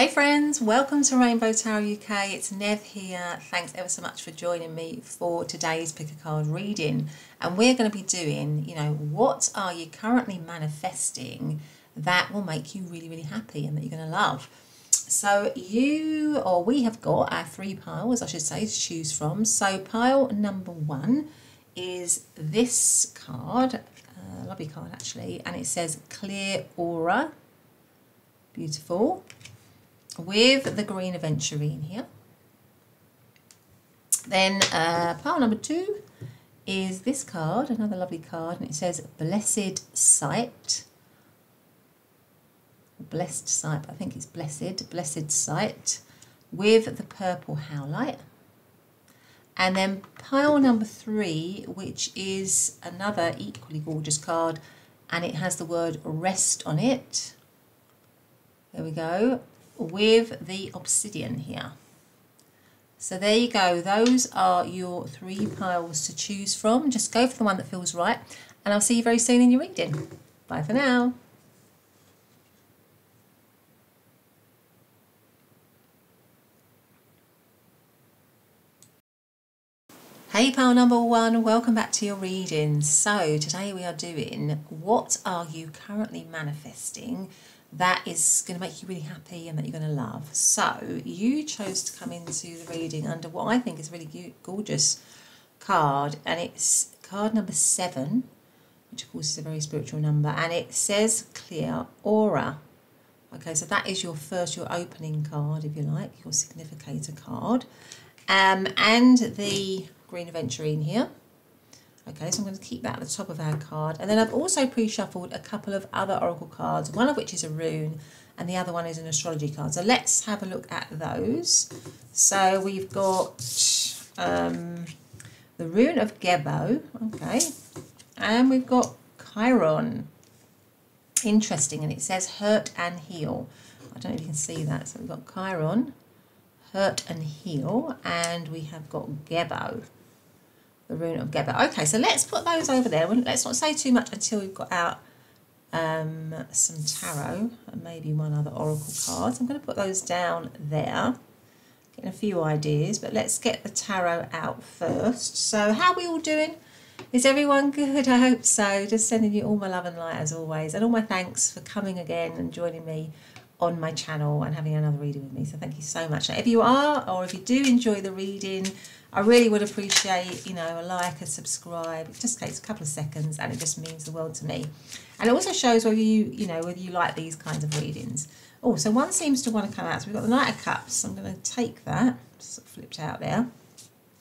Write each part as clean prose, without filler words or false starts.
Hey friends, welcome to Rainbow Tarot UK. It's Nev here. Thanks ever so much for joining me for today's pick a card reading. And we're going to be doing, what are you currently manifesting that will make you really, really happy and that you're going to love? So we have got our three piles, I should say, to choose from. So pile number one is this card, lovely card actually, and it says Clear Aura. Beautiful. With the green Aventurine here. Then pile number two is this card, another lovely card, and it says Blessed Sight. Blessed Sight, I think it's Blessed Sight, with the purple Howlite. And then pile number three, which is another equally gorgeous card, and it has the word Rest on it. There we go. With the Obsidian here. So there you go, those are your three piles to choose from. Just go for the one that feels right, and I'll see you very soon in your reading. Bye for now. Hey pile number one, welcome back to your reading. So today we are doing what are you currently manifesting that is going to make you really happy and that you're going to love. So you chose to come into the reading under what I think is a really gorgeous card, and it's card number 7, which of course is a very spiritual number, and it says Clear Aura. Okay, so that is your opening card, if you like, your significator card, and the green Aventurine here. Okay, so I'm going to keep that at the top of our card. And then I've also pre-shuffled a couple of other oracle cards, one of which is a rune and the other one is an astrology card. So let's have a look at those. So we've got the rune of Gebo, okay, and we've got Chiron. Interesting, and it says Hurt and Heal. I don't know if you can see that. So we've got Chiron, Hurt and Heal, and we have got Gebo. The rune of Gebo. Okay, so let's put those over there. Let's not say too much until we've got out some tarot and maybe one other oracle card. So I'm going to put those down there. Getting a few ideas, but let's get the tarot out first. So how are we all doing? Is everyone good? I hope so. Just sending you all my love and light as always, and all my thanks for coming again and joining me on my channel and having another reading with me. So thank you so much. Now, if you are, or if you do enjoy the reading, I really would appreciate, a like, a subscribe. It just takes a couple of seconds and it just means the world to me. And it also shows whether whether you like these kinds of readings. Oh, so one seems to want to come out. So we've got the Knight of Cups. I'm going to take that, sort of flipped out there.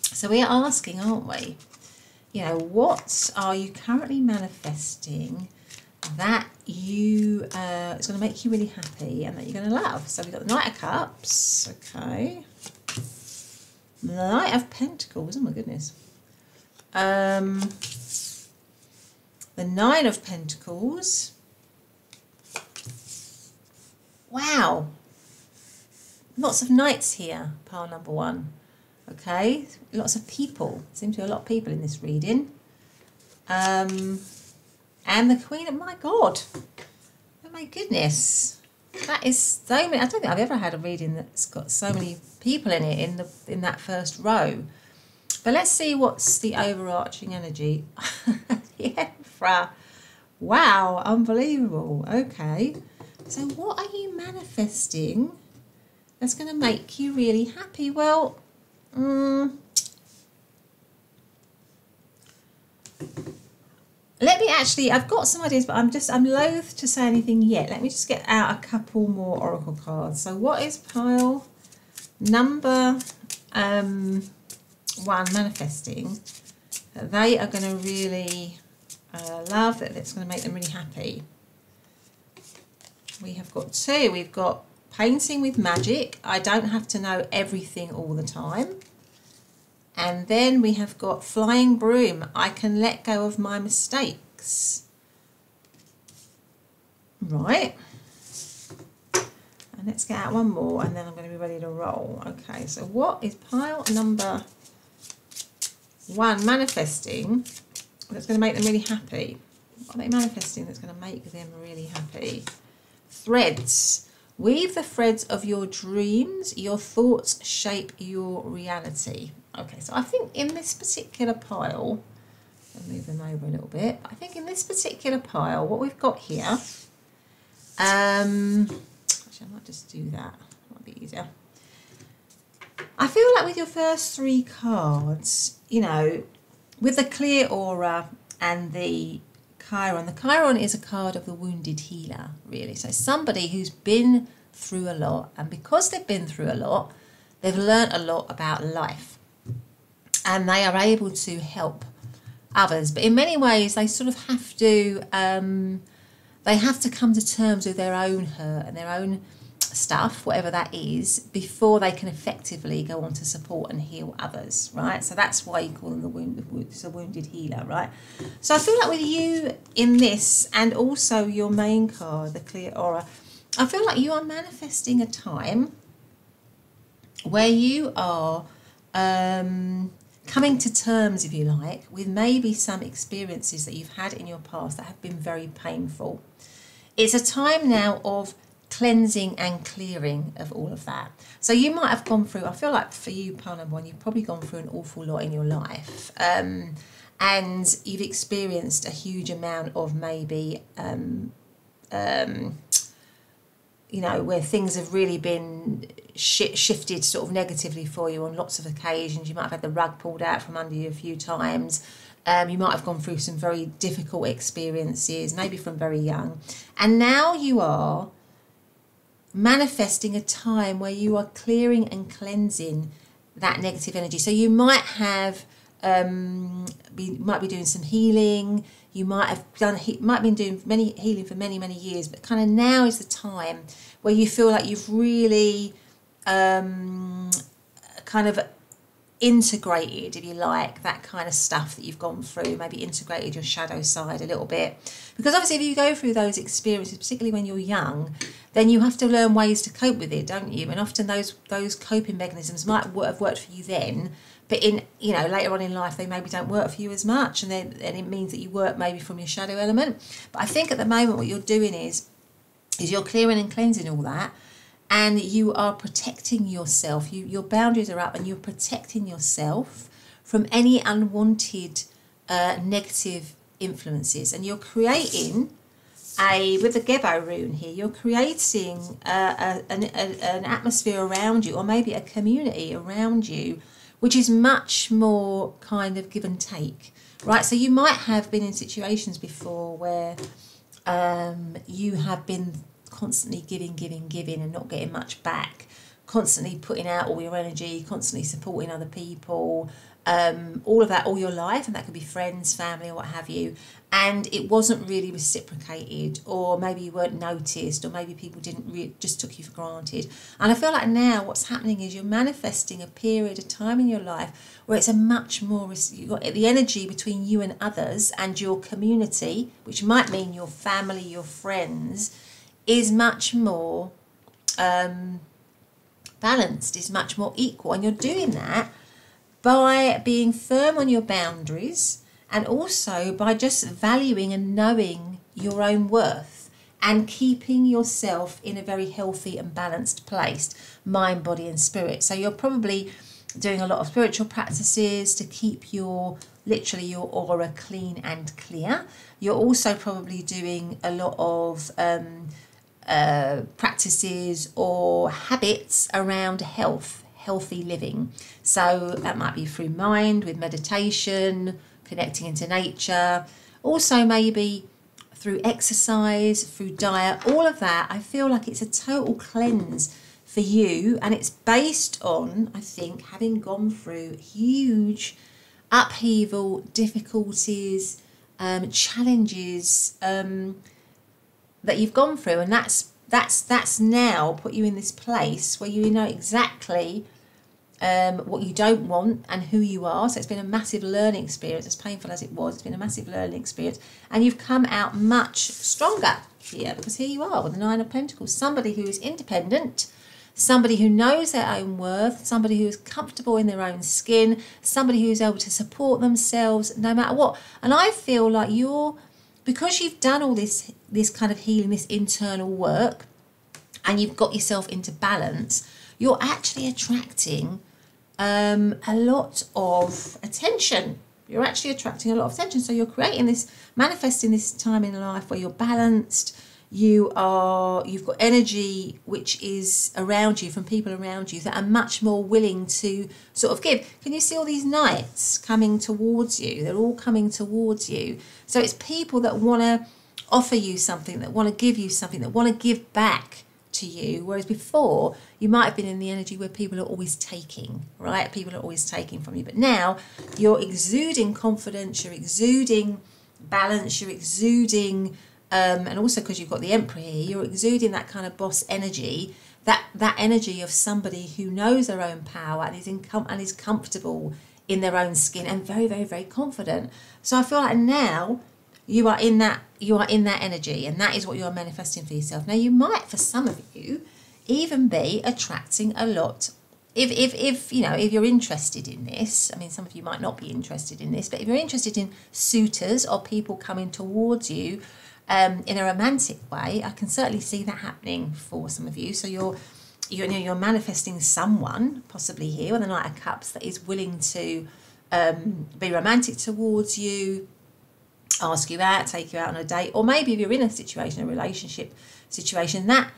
So we are asking, aren't we? What are you currently manifesting that it's going to make you really happy and that you're going to love? So we've got the Knight of Cups, okay. The Knight of Pentacles, oh my goodness. The Nine of Pentacles. Wow. Lots of knights here, pile number one. Okay, lots of people. Seems to be a lot of people in this reading. And the Queen of, my God. Oh my goodness. That is so many. I don't think I've ever had a reading that's got so many people in it in that first row. But let's see what's the overarching energy. Yeah, wow, unbelievable. Okay, so what are you manifesting that's going to make you really happy? Well, let me actually, I've got some ideas, but I'm loath to say anything yet. Let me just get out a couple more oracle cards. So what is pile number 1 manifesting that they are going to really love, that it's going to make them really happy? We have got 2. We've got painting with magic. I don't have to know everything all the time. And then we have got flying broom. I can let go of my mistakes. Right. And let's get out one more and then I'm going to be ready to roll. Okay, so what is pile number 1 manifesting that's going to make them really happy? What are they manifesting that's going to make them really happy? Threads. Weave the threads of your dreams. Your thoughts shape your reality. Okay, so I think in this particular pile, I'll move them over a little bit. I think in this particular pile, what we've got here, actually I might just do that. Might be easier. I feel like with your first 3 cards, you know, with the clear aura and the Chiron is a card of the wounded healer, really. So somebody who's been through a lot, and because they've been through a lot, they've learnt a lot about life, and they are able to help others. But in many ways, they sort of have to, they have to come to terms with their own hurt and their own stuff, whatever that is, before they can effectively go on to support and heal others, right? So that's why you call them the wounded healer, right? So I feel like with you in this, and also your main card, the clear aura, I feel like you are manifesting a time where you are coming to terms, if you like, with maybe some experiences that you've had in your past that have been very painful. It's a time now of cleansing and clearing of all of that. So you might have gone through, I feel like for you, pile number 1, you've probably gone through an awful lot in your life, and you've experienced a huge amount of maybe you know, where things have really been shifted sort of negatively for you on lots of occasions. You might have had the rug pulled out from under you a few times. You might have gone through some very difficult experiences, maybe from very young, and now you are manifesting a time where you are clearing and cleansing that negative energy. So you might have might be doing some healing. You might have been doing many healing for many years, but kind of now is the time where you feel like you've really kind of integrated, if you like, that kind of stuff that you've gone through, maybe integrated your shadow side a little bit. Because obviously if you go through those experiences, particularly when you're young, then you have to learn ways to cope with it, don't you? And often those coping mechanisms might have worked for you then, but in, you know, later on in life they maybe don't work for you as much, and then it means that you work maybe from your shadow element. But I think at the moment what you're doing is you're clearing and cleansing all that, and you are protecting yourself. Your boundaries are up, and you're protecting yourself from any unwanted negative influences. And you're creating with the Gebo rune here, you're creating an atmosphere around you, or maybe a community around you, which is much more kind of give and take, right? So you might have been in situations before where you have been constantly giving and not getting much back, constantly putting out all your energy, constantly supporting other people, all of that all your life, and that could be friends, family, or what have you, and it wasn't really reciprocated, or maybe you weren't noticed, or maybe people just took you for granted. And I feel like now what's happening is you're manifesting a period of time in your life where it's a much more, you've got the energy between you and others and your community, which might mean your family, your friends, is much more balanced, is much more equal. And you're doing that by being firm on your boundaries, and also by just valuing and knowing your own worth and keeping yourself in a very healthy and balanced place, mind, body and spirit. So you're probably doing a lot of spiritual practices to keep literally your aura clean and clear. You're also probably doing a lot of practices or habits around healthy living. So that might be through mind, with meditation, connecting into nature, also maybe through exercise, through diet, all of that. I feel like it's a total cleanse for you, and it's based on, I think, having gone through huge upheaval, difficulties, challenges that you've gone through, and that's now put you in this place where you know exactly what you don't want and who you are. So it's been a massive learning experience, as painful as it was. It's been a massive learning experience, and you've come out much stronger here, because here you are with the 9 of Pentacles, somebody who is independent, somebody who knows their own worth, somebody who is comfortable in their own skin, somebody who is able to support themselves no matter what. And I feel like because you've done all this kind of healing, this internal work, and you've got yourself into balance, you're actually attracting a lot of attention. You're actually attracting a lot of attention. So you're creating this, manifesting this time in life where you're balanced. You've got energy which is around you, from people around you that are much more willing to sort of give. Can you see all these knights coming towards you? They're all coming towards you. So it's people that want to offer you something, that want to give you something, that want to give back to you, whereas before you might have been in the energy where people are always taking, right? People are always taking from you, but now you're exuding confidence, you're exuding balance, you're exuding and also because you've got the Emperor here, you're exuding that kind of boss energy, that energy of somebody who knows their own power and is comfortable in their own skin and very, very, very confident. So I feel like now you are in that energy, and that is what you're manifesting for yourself. Now you might, for some of you, even be attracting a lot. If you're interested in this, I mean, some of you might not be interested in this, but if you're interested in suitors or people coming towards you in a romantic way, I can certainly see that happening for some of you. So you're manifesting someone possibly here with the Knight of Cups that is willing to be romantic towards you, ask you out, take you out on a date, or maybe if you're in a relationship situation, that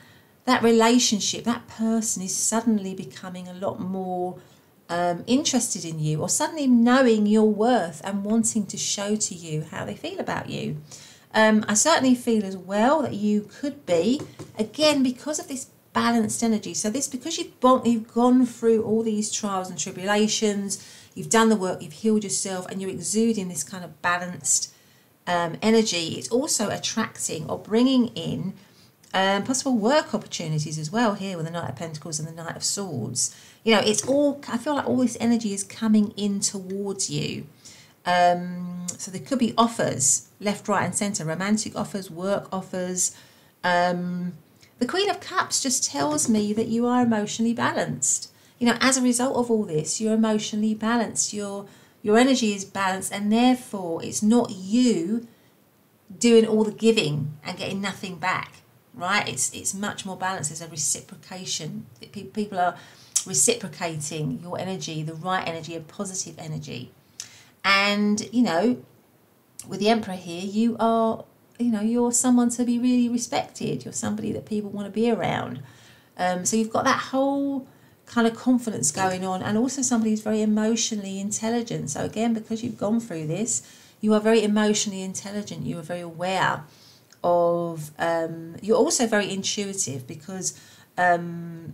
relationship, that person is suddenly becoming a lot more interested in you, or suddenly knowing your worth and wanting to show to you how they feel about you. I certainly feel as well that you could be, again, because of this balanced energy. So this, because you've gone through all these trials and tribulations, you've done the work, you've healed yourself, and you're exuding this kind of balanced energy. It's also attracting or bringing in possible work opportunities as well here with the Knight of Pentacles and the Knight of Swords. You know, it's all, I feel like all this energy is coming in towards you. So there could be offers left, right and centre, romantic offers, work offers. The Queen of Cups just tells me that you are emotionally balanced. You know, as a result of all this, you're emotionally balanced. Your energy is balanced, and therefore it's not you doing all the giving and getting nothing back, right? It's much more balanced. There's a reciprocation. People are reciprocating your energy, the right energy, a positive energy. And, you know, with the Emperor here, you are, you know, you're someone to be really respected. You're somebody that people want to be around. So you've got that whole kind of confidence going on, and also somebody who's very emotionally intelligent. So again, because you've gone through this, you are very emotionally intelligent. You are very aware of, you're also very intuitive, because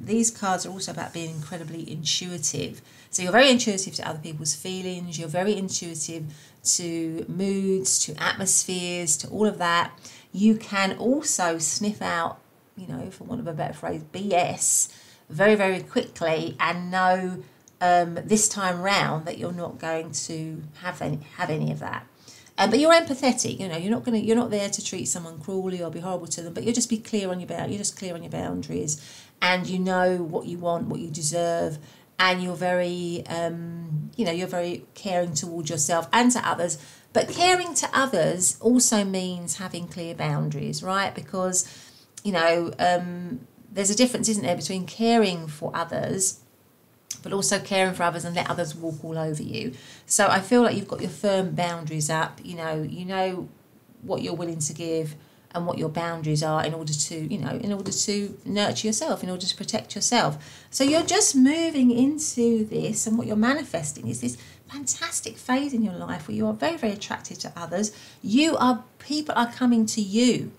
these cards are also about being incredibly intuitive. So you're very intuitive to other people's feelings, you're very intuitive to moods, to atmospheres, to all of that. You can also sniff out, you know, for want of a better phrase, BS very, very quickly, and know this time round that you're not going to have any of that. But you're empathetic, you know, you're not there to treat someone cruelly or be horrible to them, but you'll just be clear on your boundaries, and you know what you want, what you deserve, and you're very, you know, you're very caring towards yourself and to others. But caring to others also means having clear boundaries, right? Because, you know, there's a difference, isn't there, between caring for others but also caring for others and let others walk all over you. So I feel like you've got your firm boundaries up. You know what you're willing to give and what your boundaries are in order to, you know, in order to nurture yourself, in order to protect yourself. So you're just moving into this, and what you're manifesting is this fantastic phase in your life where you are very, very attracted to others. People are coming to you.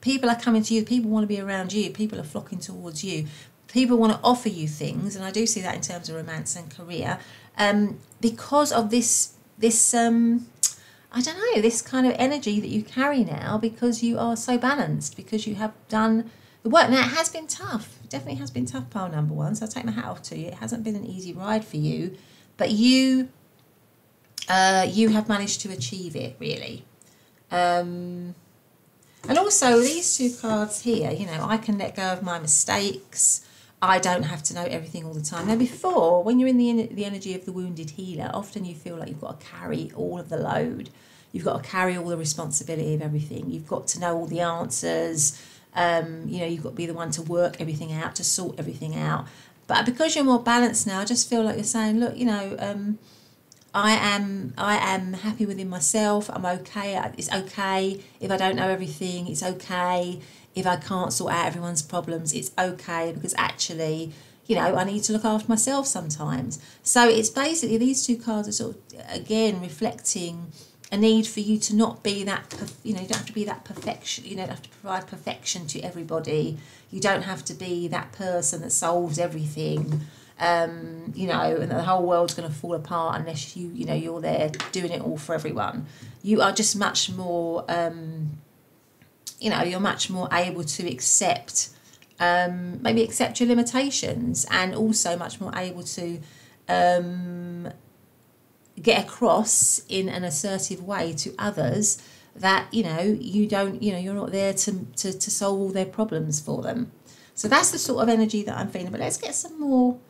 People are coming to you. People want to be around you. People are flocking towards you. People want to offer you things, and I do see that in terms of romance and career, because of this I don't know, this kind of energy that you carry now, because you are so balanced, because you have done the work. Now, it has been tough. It definitely has been tough, pile number one, so I'll take my hat off to you. It hasn't been an easy ride for you, but you have managed to achieve it, really. And also, these two cards here, you know, I can let go of my mistakes. I don't have to know everything all the time. Now, before, when you're in the energy of the wounded healer, often you feel like you've got to carry all of the load. You've got to carry all the responsibility of everything. You've got to know all the answers. You know, you've got to be the one to work everything out, to sort everything out. But because you're more balanced now, I just feel like you're saying, look, you know, I am happy within myself. I'm okay. It's okay if I don't know everything. It's okay if I can't sort out everyone's problems. It's okay, because actually, you know, I need to look after myself sometimes. So it's basically, these two cards are sort of, again, reflecting a need for you to not be that, you know, you don't have to be that perfection. You don't have to provide perfection to everybody. You don't have to be that person that solves everything. You know, and the whole world's going to fall apart unless you know, you're there doing it all for everyone. You are just much more, you know, you're much more able to accept, maybe accept your limitations, and also much more able to get across in an assertive way to others that, you know, you don't, you know, you're not there to solve all their problems for them. So that's the sort of energy that I'm feeling. But let's get some more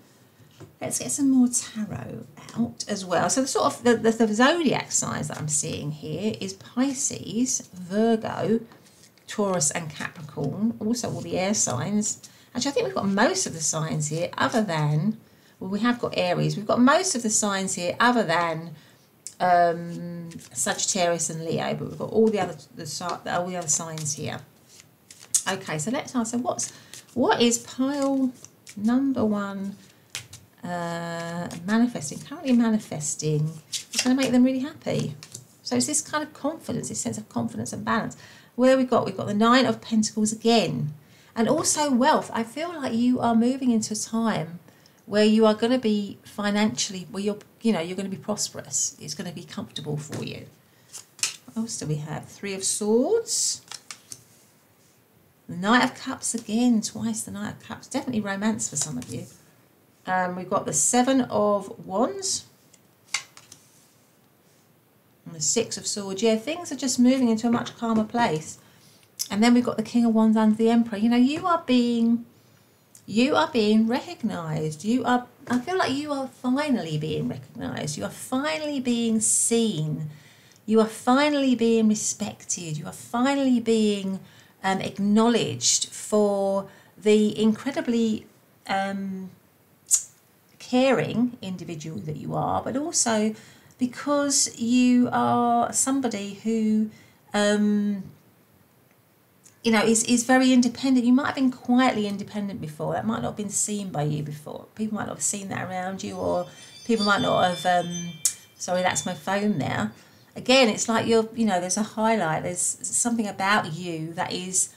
tarot out as well. So the sort of the zodiac signs that I'm seeing here is Pisces, Virgo, Taurus and Capricorn. Also all the air signs. Actually, I think we've got most of the signs here other than, well, we have got Aries. We've got most of the signs here other than Sagittarius and Leo, but we've got all the other signs here. Okay, so let's answer what is pile number 1 manifesting, currently manifesting. It's going to make them really happy. So it's this kind of confidence, this sense of confidence and balance. Where we've got the 9 of Pentacles again, and also wealth. I feel like you are moving into a time where you are going to be financially, where you're going to be prosperous. It's going to be comfortable for you. What else do we have? 3 of Swords. The Knight of Cups again, twice the Knight of Cups. Definitely romance for some of you. We've got the 7 of Wands. And the 6 of Swords. Yeah, things are just moving into a much calmer place. And then we've got the King of Wands and the Emperor. You know, you are being recognised. I feel like you are finally being recognised. You are finally being seen. You are finally being respected. You are finally being acknowledged for the incredibly caring individual that you are, but also because you are somebody who you know, is very independent. You might have been quietly independent before. That might not have been seen by you before. People might not have seen that around you, or people might not have, sorry, that's my phone there. Again, it's like you know, there's a highlight. There's something about you that is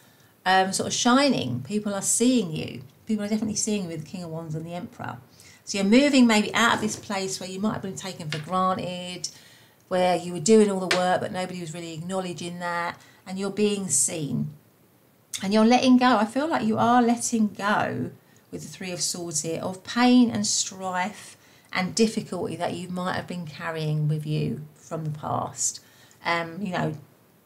sort of shining. People are seeing you. People are definitely seeing you with the King of Wands and the Emperor. So you're moving maybe out of this place where you might have been taken for granted, where you were doing all the work, but nobody was really acknowledging that, and you're being seen. And you're letting go. I feel like you are letting go with the 3 of Swords here of pain and strife and difficulty that you might have been carrying with you from the past. You know,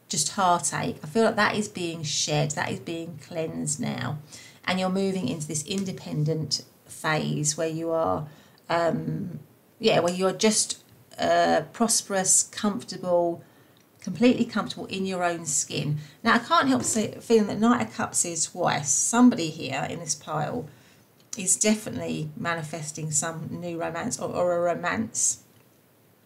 just heartache. I feel like that is being shed. That is being cleansed now. And you're moving into this independent phase where you are, where you're just prosperous, comfortable, completely comfortable in your own skin. Now, I can't help feeling that Knight of Cups is twice. Somebody here in this pile is definitely manifesting some new romance or a romance,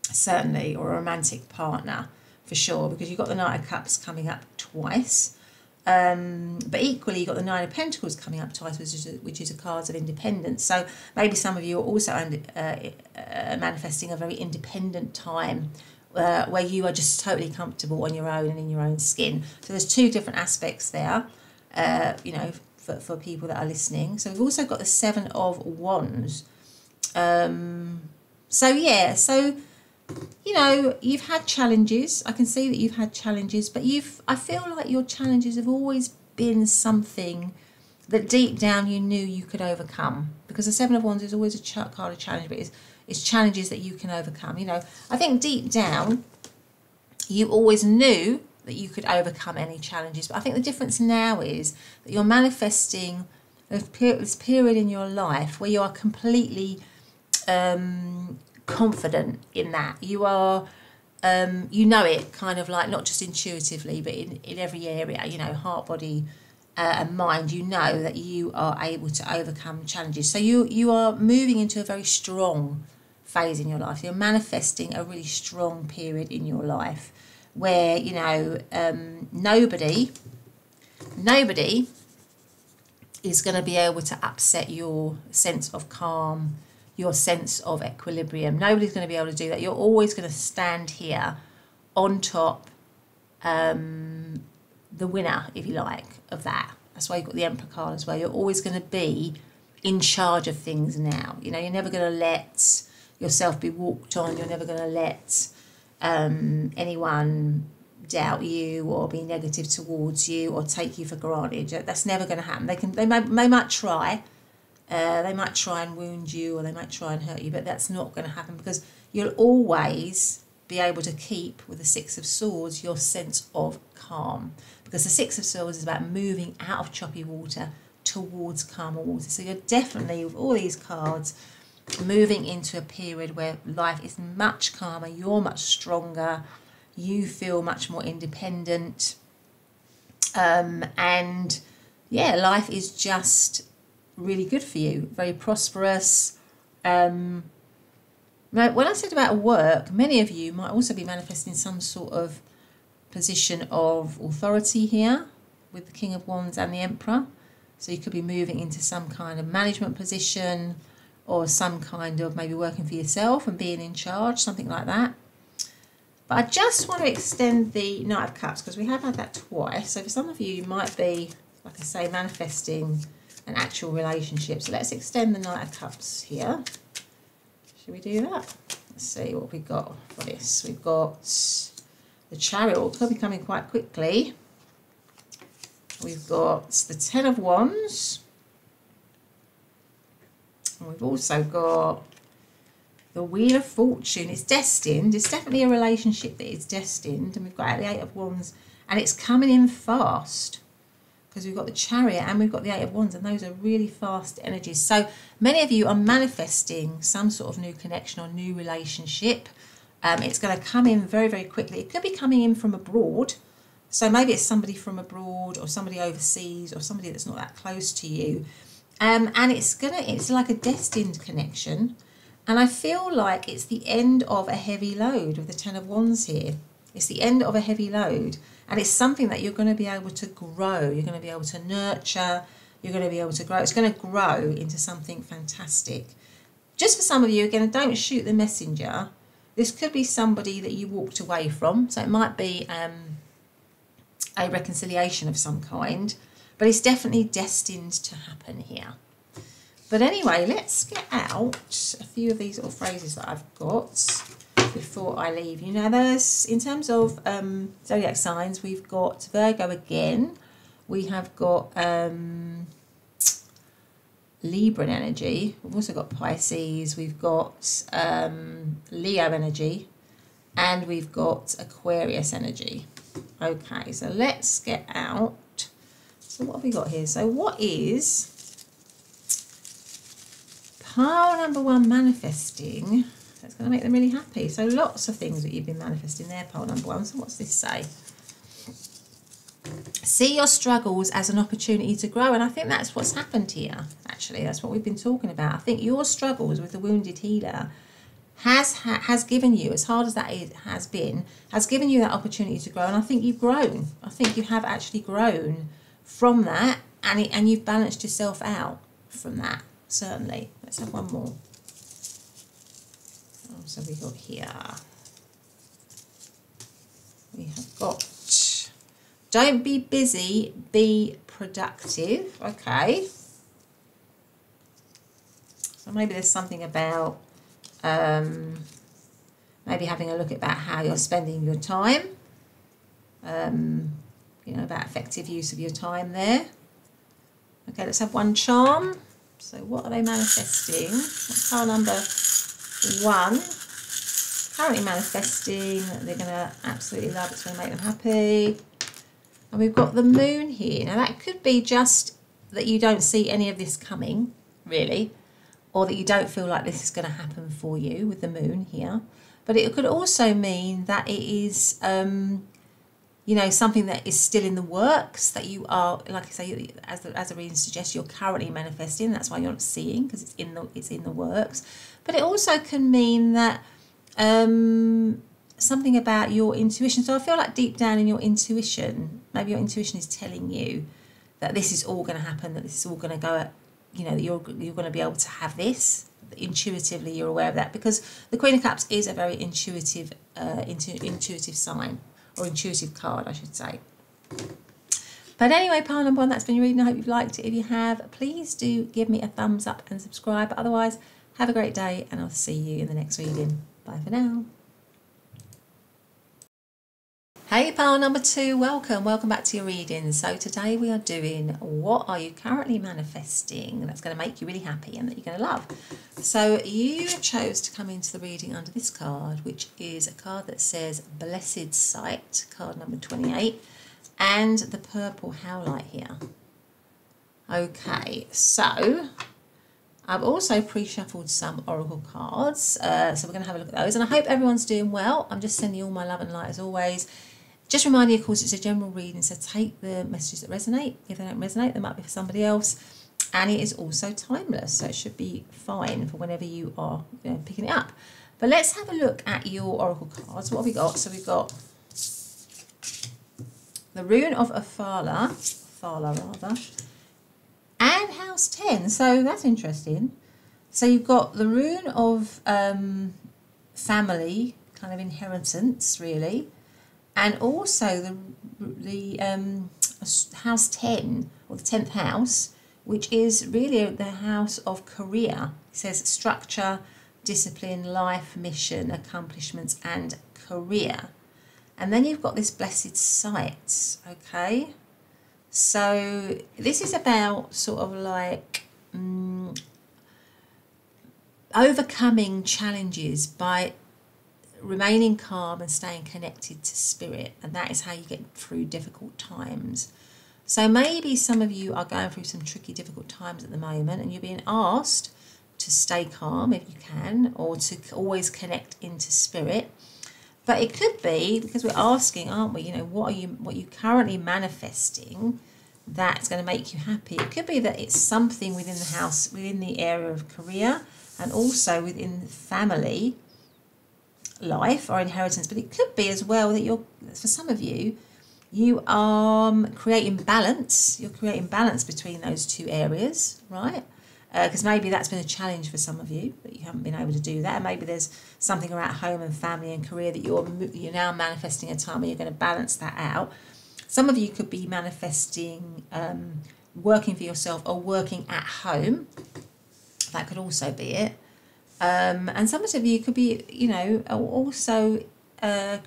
certainly, or a romantic partner for sure, because you've got the Knight of Cups coming up twice. But equally, you've got the 9 of Pentacles coming up twice, which is a card of independence. So maybe some of you are also manifesting a very independent time, where you are just totally comfortable on your own and in your own skin. So there's 2 different aspects there, you know, for people that are listening. So we've also got the 7 of Wands. So yeah, so, you know, you've had challenges. I can see that you've had challenges, but I feel like your challenges have always been something that deep down you knew you could overcome, because the 7 of Wands is always a card of challenge, but it's challenges that you can overcome. You know, I think deep down you always knew that you could overcome any challenges, but I think the difference now is that you're manifesting this period in your life where you are completely confident in that. You are, you know it kind of like not just intuitively, but in every area, you know, heart, body, and mind, you know that you are able to overcome challenges. So you are moving into a very strong phase in your life. You're manifesting a really strong period in your life where, you know, nobody is going to be able to upset your sense of calm, your sense of equilibrium. Nobody's going to be able to do that. You're always going to stand here on top, the winner, if you like, of that. That's why you've got the Emperor card as well. You're always going to be in charge of things now. You know, you're never going to let yourself be walked on. You're never going to let anyone doubt you or be negative towards you or take you for granted. That's never going to happen. They might try. They might try and wound you, or they might try and hurt you, but that's not going to happen, because you'll always be able to keep, with the Six of Swords, your sense of calm, because the Six of Swords is about moving out of choppy water towards calmer water. So you're definitely, with all these cards, moving into a period where life is much calmer, you're much stronger, you feel much more independent, and yeah, life is just really good for you, very prosperous. Now, when I said about work, many of you might also be manifesting some sort of position of authority here with the King of Wands and the Emperor. So you could be moving into some kind of management position, or some kind of maybe working for yourself and being in charge, something like that. But I just want to extend the Knight of Cups, because we have had that twice. So for some of you, you might be, like I say, manifesting an actual relationship. So let's extend the Knight of Cups here. Should we do that? Let's see what we've got for this. We've got the Chariot, could be coming quite quickly. We've got the Ten of Wands. And we've also got the Wheel of Fortune. It's destined. It's definitely a relationship that is destined. And we've got the Eight of Wands. And it's coming in fast, because we've got the Chariot and we've got the Eight of Wands, and those are really fast energies. So many of you are manifesting some sort of new connection or new relationship. It's going to come in very, very quickly. It could be coming in from abroad. So maybe it's somebody from abroad, or somebody overseas, or somebody that's not that close to you. And it's like a destined connection. And I feel like it's the end of a heavy load with the Ten of Wands here. It's the end of a heavy load. And it's something that you're going to be able to grow. You're going to be able to nurture. You're going to be able to grow. It's going to grow into something fantastic. Just for some of you, again, don't shoot the messenger. This could be somebody that you walked away from. So it might be a reconciliation of some kind. But it's definitely destined to happen here. But anyway, let's get out a few of these little phrases that I've got before I leave you. Now, there's, in terms of zodiac signs, we've got Virgo again. We have got Libran energy. We've also got Pisces. We've got Leo energy. And we've got Aquarius energy. Okay, so let's get out. So what have we got here? So what is pile number one manifesting? That's going to make them really happy. So lots of things that you've been manifesting there, pile number one. So what's this say? See your struggles as an opportunity to grow. And I think that's what's happened here, actually. That's what we've been talking about. I think your struggles with the wounded healer has given you, as hard as that has given you that opportunity to grow. And I think you've grown. I think you have actually grown from that, and you've balanced yourself out from that, certainly. Let's have one more. Oh, so we got here. We have got, don't be busy, be productive. Okay. So maybe there's something about maybe having a look about how you're spending your time. You know, about effective use of your time there. Okay, let's have one charm. So what are they manifesting? That's pile number one. Currently manifesting, they're going to absolutely love, it's going to make them happy. And we've got the moon here. Now that could be just that you don't see any of this coming, really, or that you don't feel like this is going to happen for you with the moon here. But it could also mean that it is you know, something that is still in the works, that you are, like I say, as the reading suggests, you're currently manifesting. That's why you're not seeing, because it's in the works. But it also can mean that something about your intuition. So I feel like deep down in your intuition, maybe your intuition is telling you that this is all going to happen, that this is all going to go, you know, that you're going to be able to have this. Intuitively, you're aware of that, because the Queen of Cups is a very intuitive sign, or intuitive card, I should say. But anyway, pile number 1, that's been your reading. I hope you've liked it. If you have, please do give me a thumbs up and subscribe. But otherwise, have a great day, and I'll see you in the next reading. Bye for now. Hey, pile number 2, welcome back to your reading. So today we are doing what are you currently manifesting that's going to make you really happy and that you're going to love. So you chose to come into the reading under this card, which is a card that says Blessed Sight, card number 28, and the purple Howlite here. Okay, so I've also pre-shuffled some oracle cards, so we're going to have a look at those, and I hope everyone's doing well. I'm just sending you all my love and light as always. Just remind you, of course, it's a general reading, so take the messages that resonate. If they don't resonate, they might be for somebody else. And it is also timeless, so it should be fine for whenever you are, you know, picking it up. But let's have a look at your oracle cards. What have we got? So we've got the Rune of Athala rather, and House 10. So that's interesting. So you've got the Rune of family, kind of inheritance, really. And also the house 10, or the 10th house, which is really the house of career. It says structure, discipline, life, mission, accomplishments, and career. And then you've got this Blessed Sight, okay? So this is about sort of like overcoming challenges by remaining calm and staying connected to spirit, and that is how you get through difficult times. So maybe some of you are going through some tricky, difficult times at the moment, and you're being asked to stay calm if you can, or to always connect into spirit. But it could be, because we're asking, aren't we, you know, what are you currently manifesting that's going to make you happy? It could be that it's something within the house, within the area of career, and also within family life or inheritance. But it could be as well that for some of you, you are creating balance. You're creating balance between those two areas, right? Because maybe that's been a challenge for some of you, that you haven't been able to do that. And maybe there's something around home and family and career that you're now manifesting a time where you're going to balance that out. Some of you could be manifesting working for yourself or working at home. That could also be it. And some of you could be, you know, also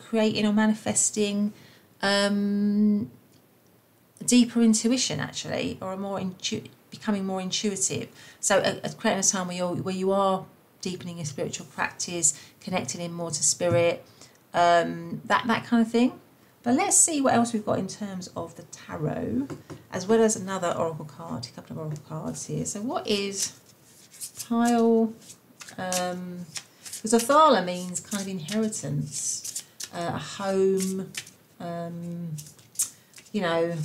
creating or manifesting deeper intuition, actually, or becoming more intuitive. So creating a time where you are deepening your spiritual practice, connecting in more to spirit, that kind of thing. But let's see what else we've got in terms of the tarot, as well as another oracle card, a couple of oracle cards here. So what is pile? Because Athala means kind of inheritance, a home, you know,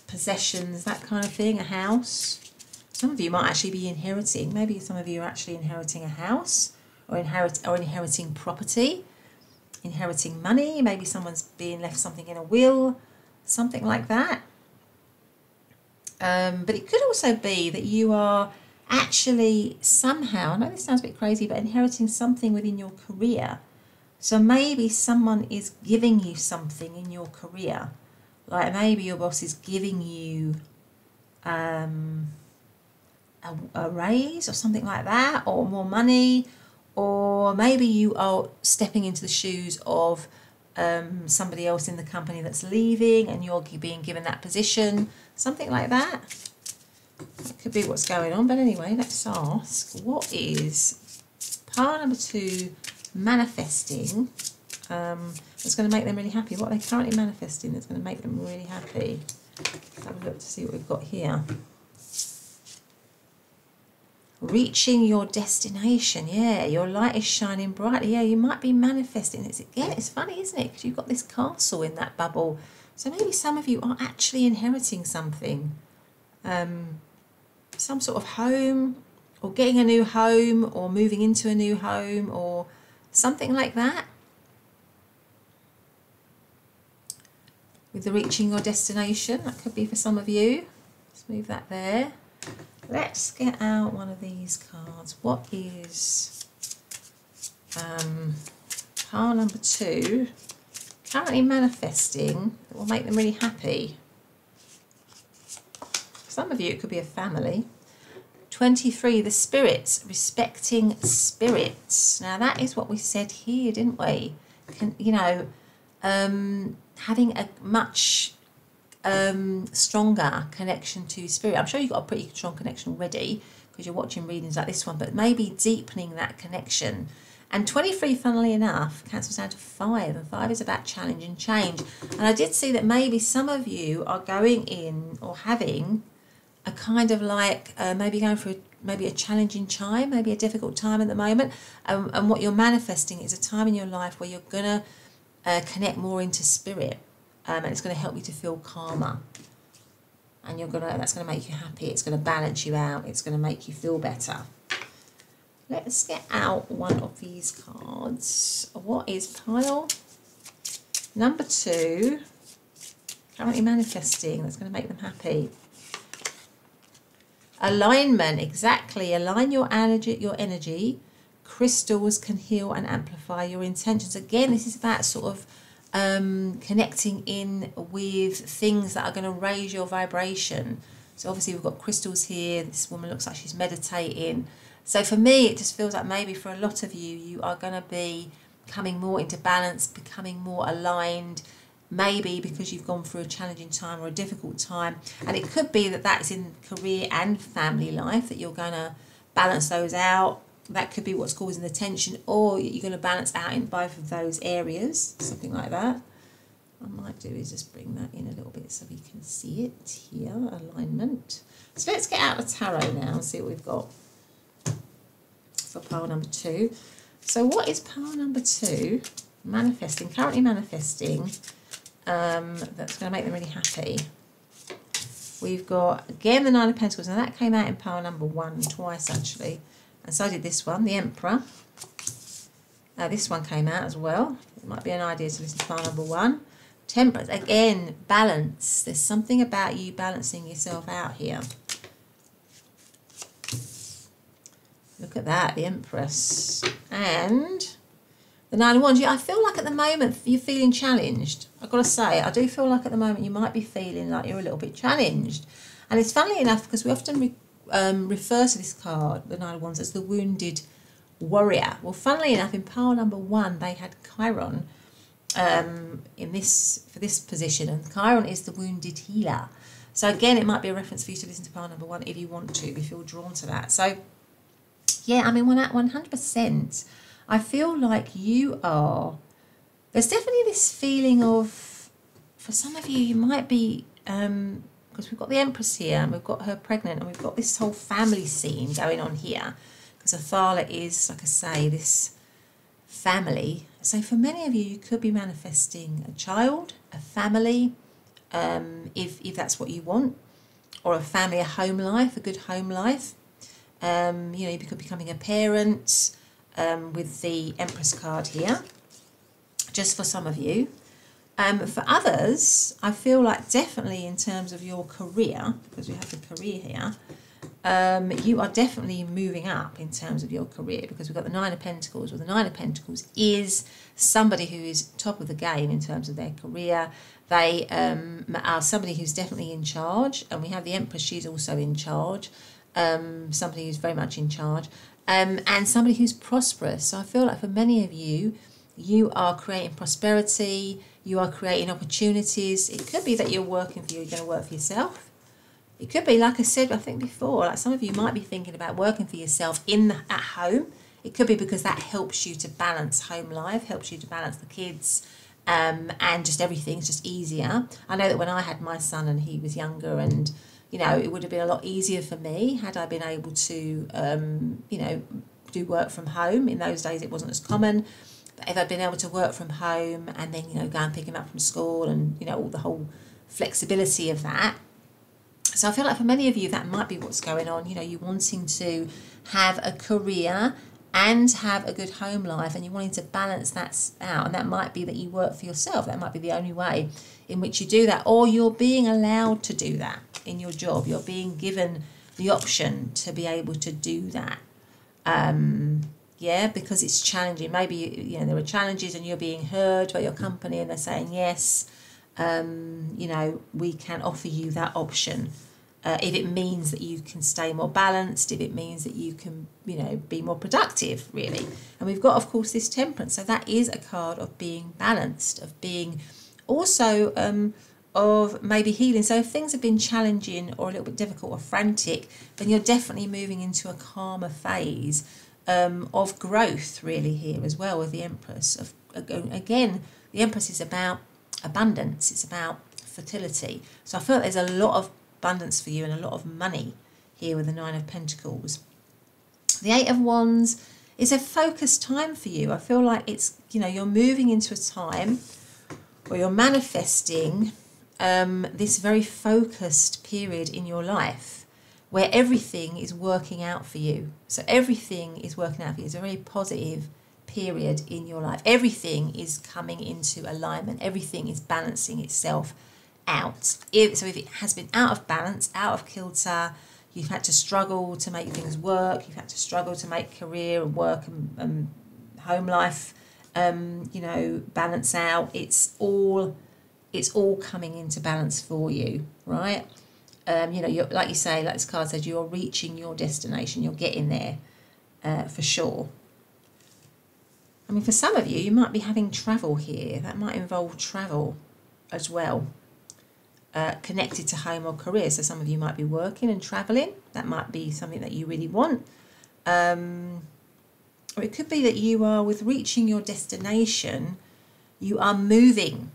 possessions, that kind of thing, a house. Some of you might actually be inheriting, maybe some of you are actually inheriting a house, or inheriting property, inheriting money. Maybe someone's being left something in a will, something like that. But it could also be that you are actually somehow, I know this sounds a bit crazy, but inheriting something within your career. So maybe someone is giving you something in your career. Like maybe your boss is giving you a raise or something like that, or more money, or maybe you are stepping into the shoes of somebody else in the company that's leaving and you're being given that position, something like that. That could be what's going on. But anyway, let's ask, what is pile number 2 manifesting that's going to make them really happy? What are they currently manifesting that's going to make them really happy? Let's have a look to see what we've got here. reaching your destination. Yeah, your light is shining brightly. Yeah, you might be manifesting. It's funny, isn't it? Because you've got this castle in that bubble. So maybe some of you are actually inheriting something. Some sort of home, or getting a new home, or moving into a new home, or something like that. With the reaching your destination, that could be for some of you. Let's move that there. Let's get out one of these cards. What is pile number 2? Currently manifesting that will make them really happy. For some of you, it could be a family. 23, the spirits, respecting spirits. Now that is what we said here, didn't we? Having a much stronger connection to spirit. I'm sure you've got a pretty strong connection already because you're watching readings like this one, but maybe deepening that connection. And 23, funnily enough, cancels down to 5, and 5 is about challenge and change. And I did see that maybe some of you are going in or having a kind of like maybe going through maybe a challenging time, maybe a difficult time at the moment, and what you're manifesting is a time in your life where you're going to connect more into spirit, and it's going to help you to feel calmer, and that's going to make you happy, it's going to balance you out, it's going to make you feel better. Let's get out one of these cards. What is pile number 2? Currently manifesting, that's going to make them happy. Alignment, exactly. Align your energy. Crystals can heal and amplify your intentions. Again, this is about sort of connecting in with things that are going to raise your vibration. So obviously we've got crystals here. This woman looks like she's meditating. So for me, it just feels like maybe for a lot of you, you are going to be coming more into balance, becoming more aligned, maybe because you've gone through a challenging time or a difficult time. And it could be that that's in career and family life, that you're going to balance those out. That could be what's causing the tension, or you're going to balance out in both of those areas, something like that. What I might do is just bring that in a little bit so we can see it here, alignment. So let's get out the tarot now and see what we've got for pile number 2. So what is pile number 2? Manifesting, currently manifesting, that's going to make them really happy. We've got, again, the 9 of Pentacles. Now that came out in pile number 1 twice, actually. And so did this one, the Emperor. This one came out as well. It might be an idea to listen to pile number 1. Temperance, again, balance. There's something about you balancing yourself out here. Look at that, the Empress. And the 9 of Wands. I feel like at the moment you're feeling challenged. I've got to say, I do feel like at the moment you might be feeling like you're a little bit challenged. And it's funnily enough because we often refer to this card, the 9 of Wands, as the wounded warrior. Well, funnily enough, in pile number 1, they had Chiron for this position, and Chiron is the wounded healer. So again, it might be a reference for you to listen to pile number 1 if you want to, if you feel drawn to that. So yeah, I mean, 100%. I feel like you are, there's definitely this feeling of, for some of you, you might be, because we've got the Empress here, and we've got her pregnant, and we've got this whole family scene going on here, because Athala is, like I say, this family. So for many of you, you could be manifesting a child, a family, if that's what you want, or a family, a home life, a good home life. You could be becoming a parent with the Empress card here, just for some of you. For others, I feel like definitely in terms of your career, because we have the career here, you are definitely moving up in terms of your career, because we've got the 9 of Pentacles. Well, the 9 of Pentacles is somebody who is top of the game in terms of their career. They are somebody who's definitely in charge, and we have the Empress, she's also in charge. Somebody who's very much in charge, and somebody who's prosperous. So I feel like for many of you, you are creating prosperity, you are creating opportunities. It could be that you're working for you, you're going to work for yourself. It could be, like I said, I think before, like some of you might be thinking about working for yourself at home. It could be because that helps you to balance home life, helps you to balance the kids, and just everything's just easier. I know that when I had my son and he was younger, and You know, it would have been a lot easier for me had I been able to, you know, do work from home. In those days, it wasn't as common. But if I'd been able to work from home and then, you know, go and pick him up from school and, you know, all the whole flexibility of that. So I feel like for many of you, that might be what's going on. You know, you're wanting to have a career and have a good home life, and you're wanting to balance that out. And that might be that you work for yourself. That might be the only way in which you do that. Or you're being allowed to do that in your job. You're being given the option to be able to do that. Yeah, because it's challenging. Maybe, you know, there are challenges and you're being heard by your company and they're saying, yes, you know, we can offer you that option. If it means that you can stay more balanced, if it means that you can, you know, be more productive, really. And we've got, of course, this Temperance. So that is a card of being balanced, of being also of maybe healing. So if things have been challenging or a little bit difficult or frantic, then you're definitely moving into a calmer phase of growth, really, here as well with the Empress. Again, the Empress is about abundance. It's about fertility. So I feel like there's a lot of abundance for you and a lot of money here with the Nine of Pentacles. The Eight of Wands is a focused time for you. I feel like it's, you know, you're moving into a time where you're manifesting this very focused period in your life where everything is working out for you. So everything is working out for you. It's a very positive period in your life. Everything is coming into alignment. Everything is balancing itself out. So if it has been out of balance, out of kilter, you've had to struggle to make things work, you've had to struggle to make career and work and home life, you know, balance out. It's all coming into balance for you, right? You know, you're, like you say, like this card says, you're reaching your destination. You're getting there for sure. I mean, for some of you, you might be having travel here. That might involve travel as well. Connected to home or career. So some of you might be working and travelling. That might be something that you really want. Or it could be that you are, with reaching your destination, you are moving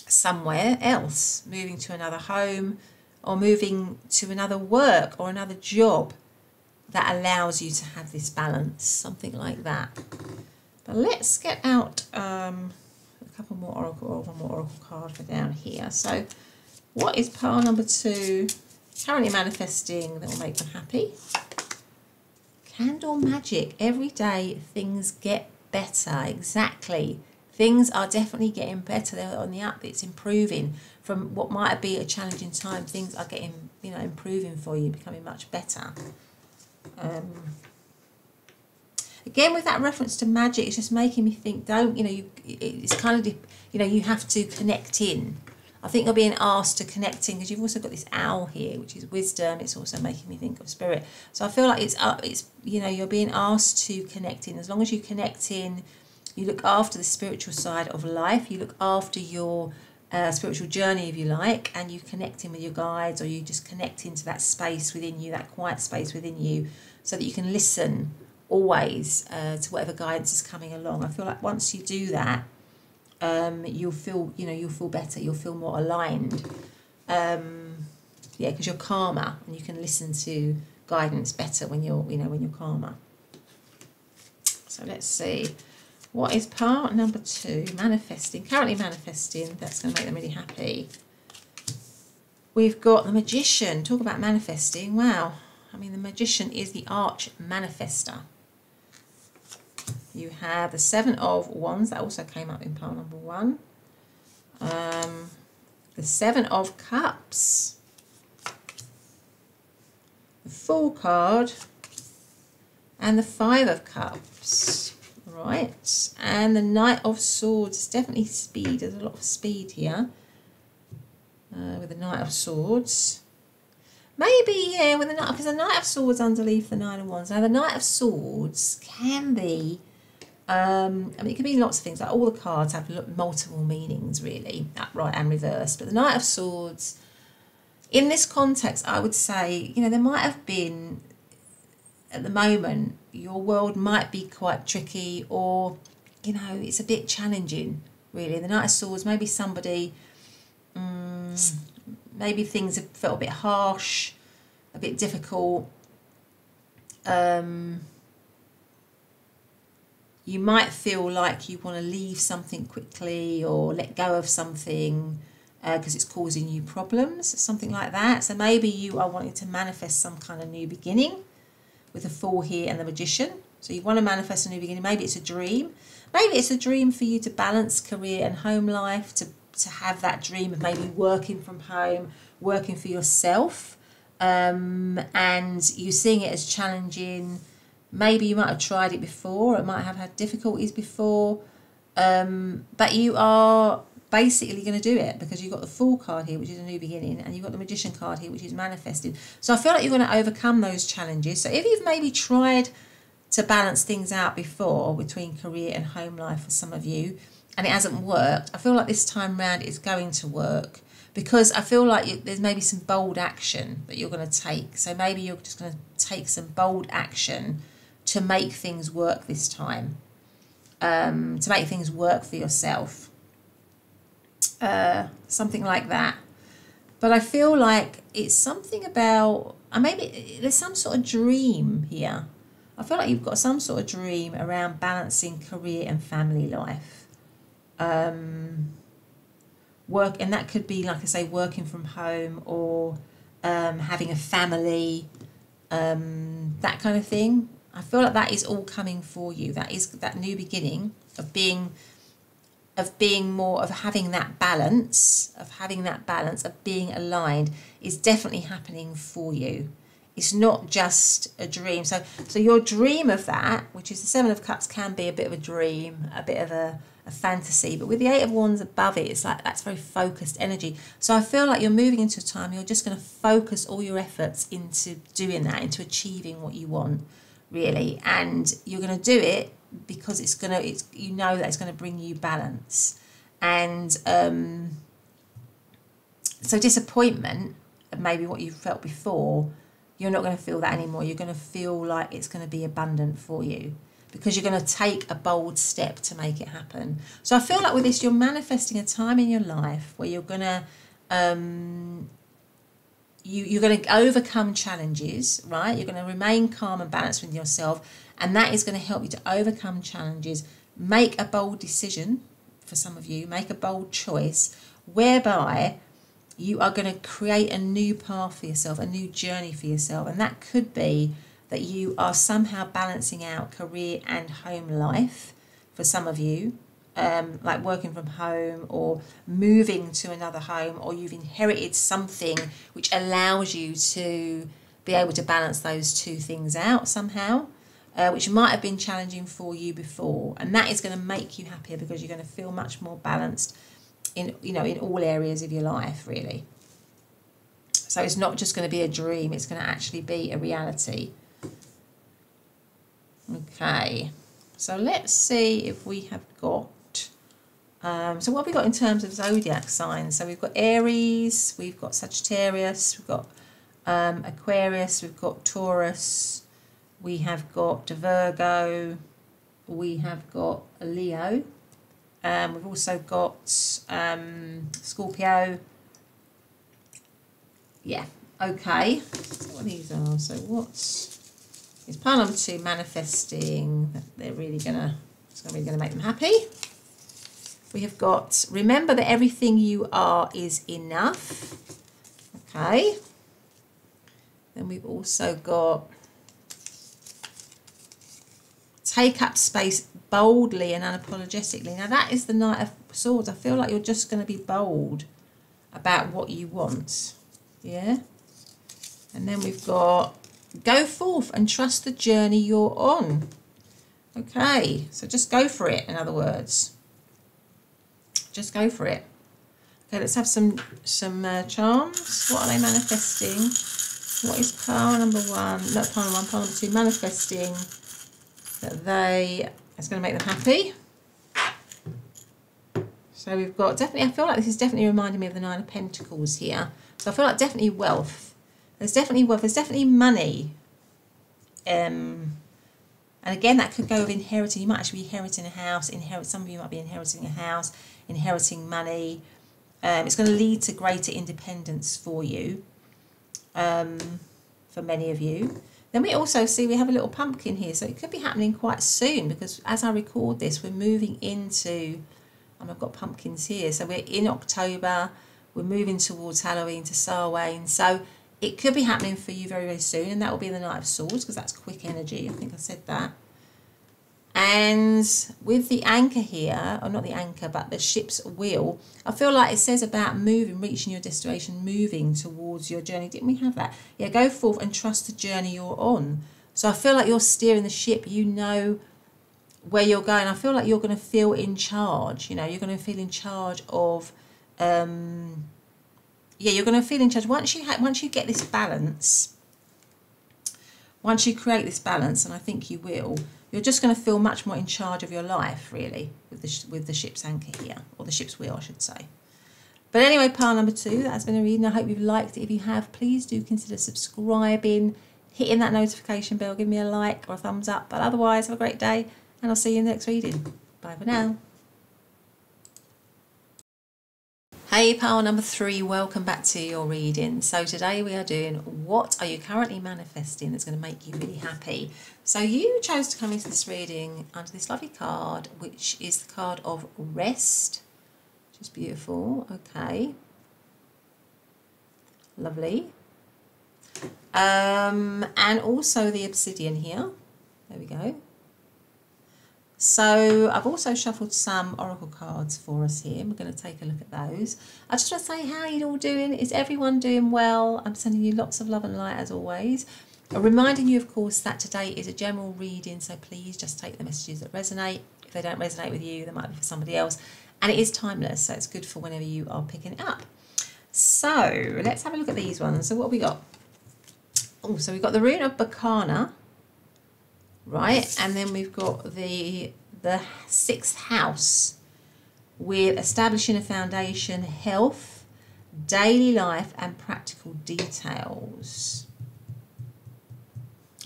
somewhere else, moving to another home or moving to another work or another job that allows you to have this balance, something like that. But let's get out a couple more oracle, or one more oracle card for down here. So what is pile number 2 currently manifesting that will make them happy? Candle magic. Every day things get better. Exactly. Things are definitely getting better. They're on the up. It's improving. From what might be a challenging time, things are getting, you know, improving for you, becoming much better. Again, with that reference to magic, it's just making me think, don't, you know, it's kind of, you know, you have to connect in. I think you're being asked to connect in because you've also got this owl here, which is wisdom. It's also making me think of spirit. So I feel like it's, you know, you're being asked to connect in. As long as you connect in, you look after the spiritual side of life, you look after your spiritual journey, if you like, and you connect in with your guides, or you just connect into that space within you, that quiet space within you, so that you can listen always to whatever guidance is coming along. I feel like once you do that, you'll feel, you know, you'll feel better, you'll feel more aligned. Yeah, because you're calmer and you can listen to guidance better when you're, you know, when you're calmer. So let's see. What is part number 2? Manifesting, currently manifesting, that's going to make them really happy. We've got the Magician. Talk about manifesting. Wow. I mean, the Magician is the arch manifester. You have the 7 of Wands. That also came up in pile number 1. The 7 of Cups. The Fool card. And the 5 of Cups. Right, and the Knight of Swords. Definitely speed. There's a lot of speed here with the Knight of Swords. Maybe, yeah, with the Knight, because the Knight of Swords underneath the 9 of Wands. Now, the Knight of Swords can be, I mean, it can be lots of things. Like all the cards have multiple meanings, really, upright and reversed. But the Knight of Swords, in this context, I would say, you know, there might have been, at the moment, your world might be quite tricky, or, you know, it's a bit challenging, really. The Knight of Swords, maybe somebody, maybe things have felt a bit harsh, a bit difficult. You might feel like you want to leave something quickly or let go of something because it's causing you problems, something like that. So maybe you are wanting to manifest some kind of new beginning with the Fool here and the Magician. So you want to manifest a new beginning. Maybe it's a dream. Maybe it's a dream for you to balance career and home life, to have that dream of maybe working from home, working for yourself, and you're seeing it as challenging. Maybe you might have tried it before, it might have had difficulties before, but you are basically going to do it because you've got the Fool card here, which is a new beginning, and you've got the Magician card here, which is manifesting. So I feel like you're going to overcome those challenges. So if you've maybe tried to balance things out before between career and home life for some of you, and it hasn't worked, I feel like this time round it's going to work, because I feel like there's maybe some bold action that you're going to take. So maybe you're just going to take some bold action to make things work this time, to make things work for yourself. Something like that. But I feel like it's something about, maybe there's some sort of dream here. I feel like you've got some sort of dream around balancing career and family life. Work, and that could be, like I say, working from home or having a family, that kind of thing. I feel like that is all coming for you. That is that new beginning of being more, of having that balance, of being aligned, is definitely happening for you. It's not just a dream. So your dream of that, which is the Seven of Cups, can be a bit of a dream, a bit of a fantasy, but with the Eight of Wands above it, it's like that's very focused energy. So I feel like you're moving into a time you're just going to focus all your efforts into doing that, into achieving what you want, really, and you're going to do it because you know that it's going to bring you balance. And so disappointment of maybe what you felt before, you're not going to feel that anymore. You're going to feel like it's going to be abundant for you because you're going to take a bold step to make it happen. So I feel like with this, you're manifesting a time in your life where you're going to you're going to overcome challenges, right? You're going to remain calm and balanced with yourself, and that is going to help you to overcome challenges. Make a bold decision for some of you, make a bold choice whereby you are going to create a new path for yourself, a new journey for yourself. And that could be that you are somehow balancing out career and home life for some of you, like working from home or moving to another home, or you've inherited something which allows you to be able to balance those two things out somehow, which might have been challenging for you before. And that is going to make you happier because you're going to feel much more balanced in all areas of your life, really. So it's not just going to be a dream, it's going to actually be a reality. Okay, so let's see if we have got so what have we got in terms of zodiac signs? So we've got Aries, we've got Sagittarius, we've got Aquarius, we've got Taurus, we have got Virgo, we have got Leo. We've also got Scorpio. Yeah, okay. So what these are. So it's pile number 2, manifesting. They're really it's really gonna make them happy. We have got, remember that everything you are is enough. Okay. Then we've also got take up space boldly and unapologetically. Now that is the Knight of Swords. I feel like you're just going to be bold about what you want. Yeah. And then we've got go forth and trust the journey you're on. Okay. So just go for it, in other words. Just go for it. Okay, let's have some charms. What are they manifesting? What is pile number 1? Not pile number 1, pile number 2. Manifesting that it's going to make them happy. So we've got definitely, I feel like this is definitely reminding me of the 9 of Pentacles here. So I feel like definitely wealth. There's definitely wealth. There's definitely money. And again, that could go with inheriting. You might actually be inheriting a house. Some of you might be inheriting a house, inheriting money. It's going to lead to greater independence for you, for many of you. Then we also see we have a little pumpkin here, so it could be happening quite soon, because as I record this, we're moving into, and I've got pumpkins here, so we're in October, we're moving towards Halloween, to Samhain, so it could be happening for you very, very soon, and that will be the Knight of Swords, because that's quick energy. I think I said that. And with the anchor here, or not the anchor, but the ship's wheel, I feel like it says about moving, reaching your destination, moving towards your journey. Didn't we have that? Yeah, go forth and trust the journey you're on. So I feel like you're steering the ship. You know where you're going. I feel like you're going to feel in charge. You know, you're going to feel in charge of, yeah, you're going to feel in charge. Once you get this balance, once you create this balance, and I think you will, you're just going to feel much more in charge of your life, really, with the ship's anchor here, or the ship's wheel, I should say. But anyway, pile number 2, that's been a reading. I hope you've liked it. If you have, please do consider subscribing, hitting that notification bell, give me a like or a thumbs up. But otherwise, have a great day, and I'll see you in the next reading. Bye for now. Hey, pile number 3, welcome back to your reading. So today we are doing, what are you currently manifesting that's going to make you really happy? So you chose to come into this reading under this lovely card, which is the card of Rest, which is beautiful. Okay, lovely. And also the Obsidian here. There we go. So I've also shuffled some oracle cards for us here. We're going to take a look at those. I just want to say, how are you all doing? Is everyone doing well? I'm sending you lots of love and light as always. Reminding you, of course, that today is a general reading, so please just take the messages that resonate. If they don't resonate with you, they might be for somebody else. And it is timeless, so it's good for whenever you are picking it up. So let's have a look at these ones. So what have we got? Oh, so we've got the Rune of Bacana. Right, and then we've got the 6th house with establishing a foundation, health, daily life, and practical details.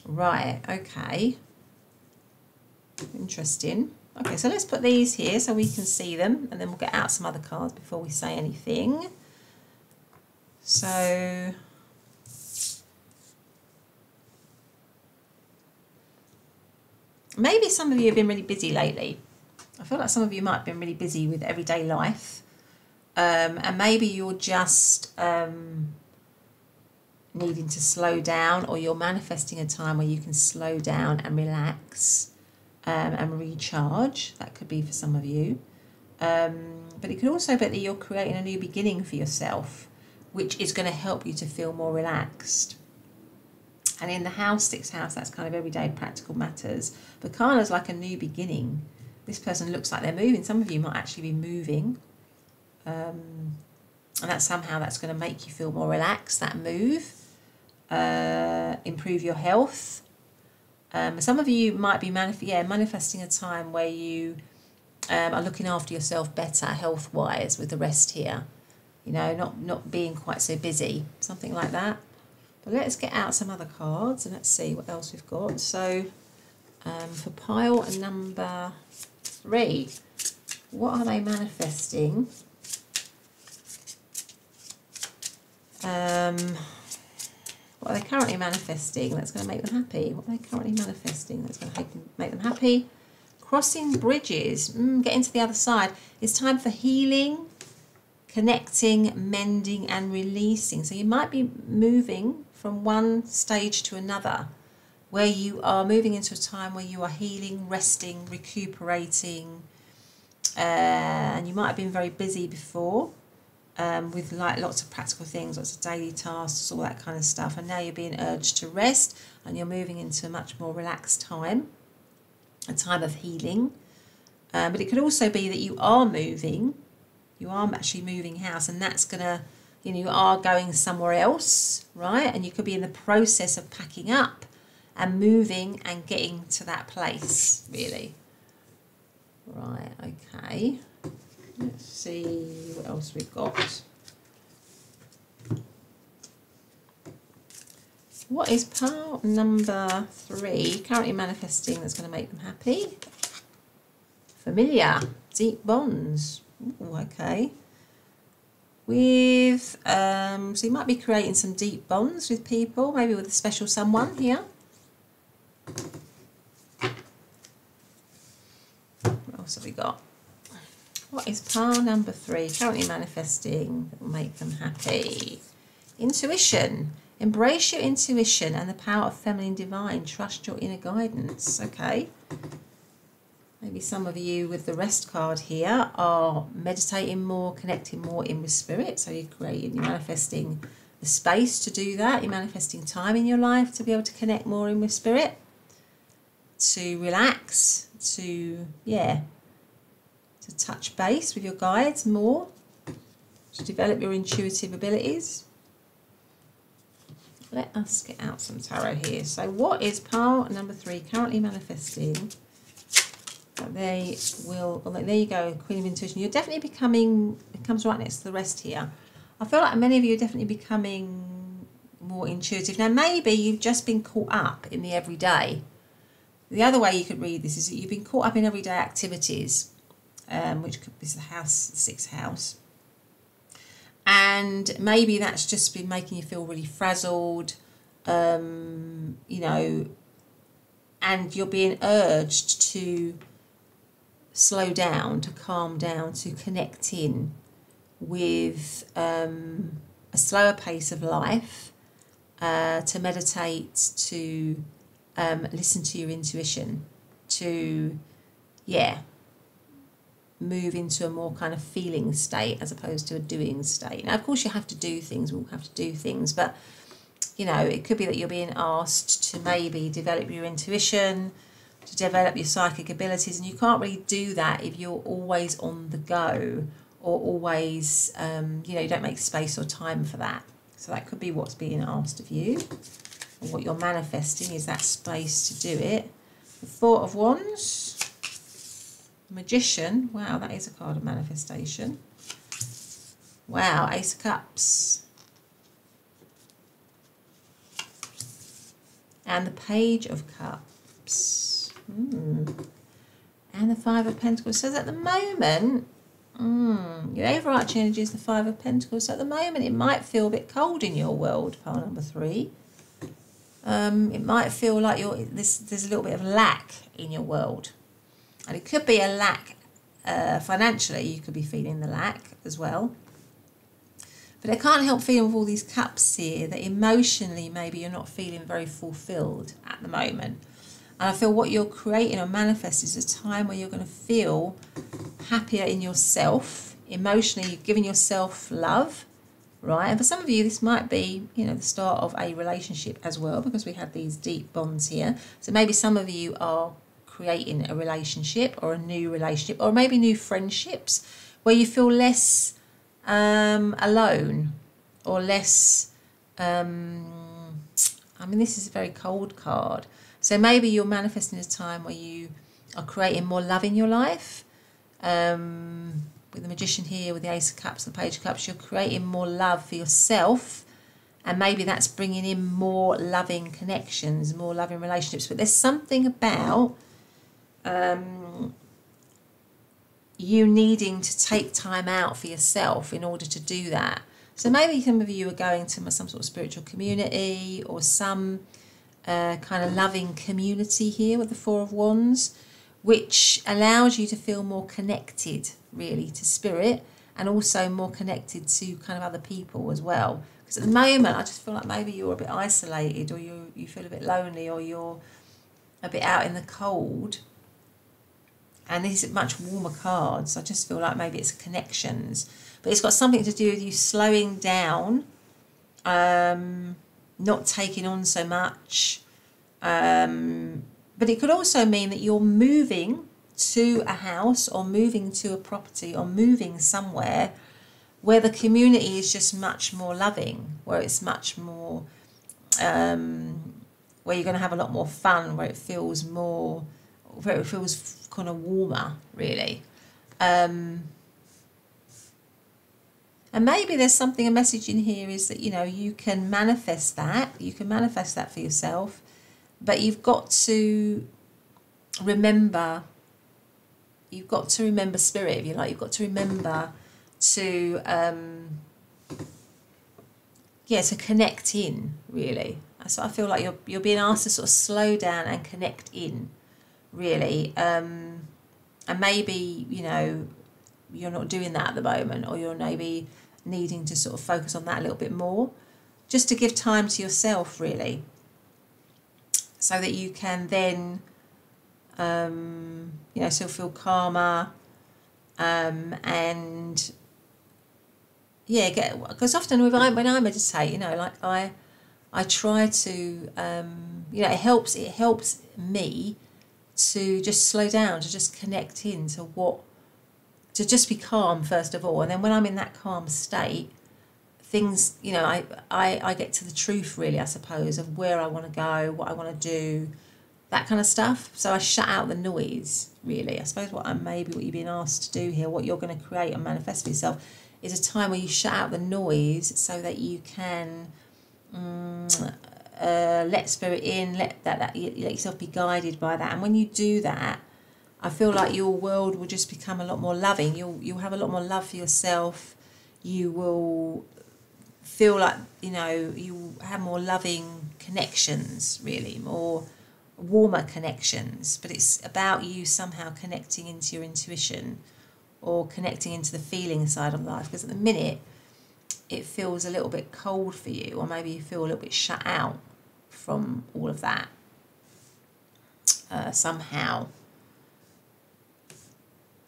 Right, okay. Interesting. Okay, so let's put these here so we can see them, and then we'll get out some other cards before we say anything. So maybe some of you have been really busy lately. I feel like some of you might have been really busy with everyday life. And maybe you're just needing to slow down, or you're manifesting a time where you can slow down and relax and recharge. That could be for some of you. But it could also be that you're creating a new beginning for yourself, which is going to help you to feel more relaxed. And in the house, 6th house, that's kind of everyday practical matters. Bacana's like a new beginning. This person looks like they're moving. Some of you might actually be moving. And that somehow that's going to make you feel more relaxed, that move. Improve your health. Some of you might be manifesting a time where you are looking after yourself better health-wise with the Rest here. You know, not being quite so busy. Something like that. But let's get out some other cards and let's see what else we've got. So for pile number 3, what are they manifesting? What are they currently manifesting that's going to make them happy? What are they currently manifesting that's going to make them happy? Crossing bridges, getting to the other side. It's time for healing, connecting, mending, and releasing. So you might be moving from one stage to another, where you are moving into a time where you are healing, resting, recuperating, and you might have been very busy before with like lots of practical things, lots of daily tasks, all that kind of stuff, and now you're being urged to rest and you're moving into a much more relaxed time, a time of healing. But it could also be that you are moving, you are actually moving house, and that's gonna, you know, you are going somewhere else, right? And you could be in the process of packing up and moving and getting to that place, really. Right, okay. Let's see what else we've got. What is pile number 3 currently manifesting that's going to make them happy? Familiar, deep bonds. Ooh, okay. with, so you might be creating some deep bonds with people, maybe with a special someone here. What else have we got? What is pile number 3 currently manifesting that will make them happy? Intuition. Embrace your intuition and the power of feminine divine. Trust your inner guidance. Okay. Maybe some of you with the rest card here are meditating more, connecting more in with spirit. So you're manifesting the space to do that. You're manifesting time in your life to be able to connect more in with spirit, to relax, to touch base with your guides more, to develop your intuitive abilities. Let us get out some tarot here. So what is pile number 3 currently manifesting? They will, well, there you go, Queen of Intuition. You're definitely becoming, it comes right next to the rest here. I feel like many of you are definitely becoming more intuitive. Now maybe you've just been caught up in the everyday. The other way you could read this is that you've been caught up in everyday activities, which could be the house, the 6th house. And maybe that's just been making you feel really frazzled, you know, and you're being urged to slow down, to calm down, to connect in with a slower pace of life, to meditate, to listen to your intuition, to, move into a more kind of feeling state as opposed to a doing state. Now, of course, you have to do things, we'll have to do things, but, you know, it could be that you're being asked to maybe develop your intuition, to develop your psychic abilities, and you can't really do that if you're always on the go or always, you know, you don't make space or time for that. So that could be what's being asked of you, and what you're manifesting is that space to do it. The 4 of Wands. Magician, wow, that is a card of manifestation. Wow, Ace of Cups. And the Page of Cups. And the 5 of Pentacles. So at the moment, your overarching energy is the 5 of Pentacles. So at the moment, it might feel a bit cold in your world, pile number 3. It might feel like there's a little bit of lack in your world. And it could be a lack financially, you could be feeling the lack as well. But I can't help feeling with all these cups here that emotionally maybe you're not feeling very fulfilled at the moment. And I feel what you're creating or manifesting is a time where you're going to feel happier in yourself, emotionally, giving yourself love, right? And for some of you, this might be, you know, the start of a relationship as well, because we have these deep bonds here. So maybe some of you are creating a relationship or a new relationship, or maybe new friendships where you feel less alone, or less I mean, this is a very cold card, so maybe you're manifesting a time where you are creating more love in your life. With the Magician here, with the Ace of Cups, the Page of Cups, you're creating more love for yourself, and maybe that's bringing in more loving connections, more loving relationships. But there's something about you needing to take time out for yourself in order to do that. So maybe some of you are going to some sort of spiritual community, or some kind of loving community here with the 4 of Wands, which allows you to feel more connected really to spirit, and also more connected to kind of other people as well. Because at the moment I just feel like maybe you're a bit isolated, or you feel a bit lonely, or you're a bit out in the cold. And these are much warmer cards. I just feel like maybe it's connections. But it's got something to do with you slowing down, not taking on so much. But it could also mean that you're moving to a house, or moving to a property, or moving somewhere where the community is just much more loving, where it's much more, where you're going to have a lot more fun, where it feels more, where it feels kind of warmer, really. And maybe there's something, a message in here is that, you know, you can manifest that for yourself, but you've got to remember spirit, if you like. You've got to remember to yeah, to connect in, really. So I feel like you're being asked to sort of slow down and connect in, really. And maybe, you know, you're not doing that at the moment, or you're maybe needing to sort of focus on that a little bit more, just to give time to yourself, really, so that you can then, you know, still feel calmer, and yeah, because often when I meditate, you know, like I try to, you know, it helps me to just slow down, to just connect in to just be calm first of all, and then when I'm in that calm state, things, you know, I get to the truth, really, I suppose, of where I want to go, what I want to do, that kind of stuff. So I shut out the noise, really. I suppose what you're being asked to do here, what you're going to create and manifest for yourself, is a time where you shut out the noise so that you can let spirit in, let yourself be guided by that. And when you do that, I feel like your world will just become a lot more loving. You'll have a lot more love for yourself. You will feel like, you know, you have more loving connections, really, more warmer connections. But it's about you somehow connecting into your intuition, or connecting into the feeling side of life, because at the minute it feels a little bit cold for you, or maybe you feel a little bit shut out from all of that somehow.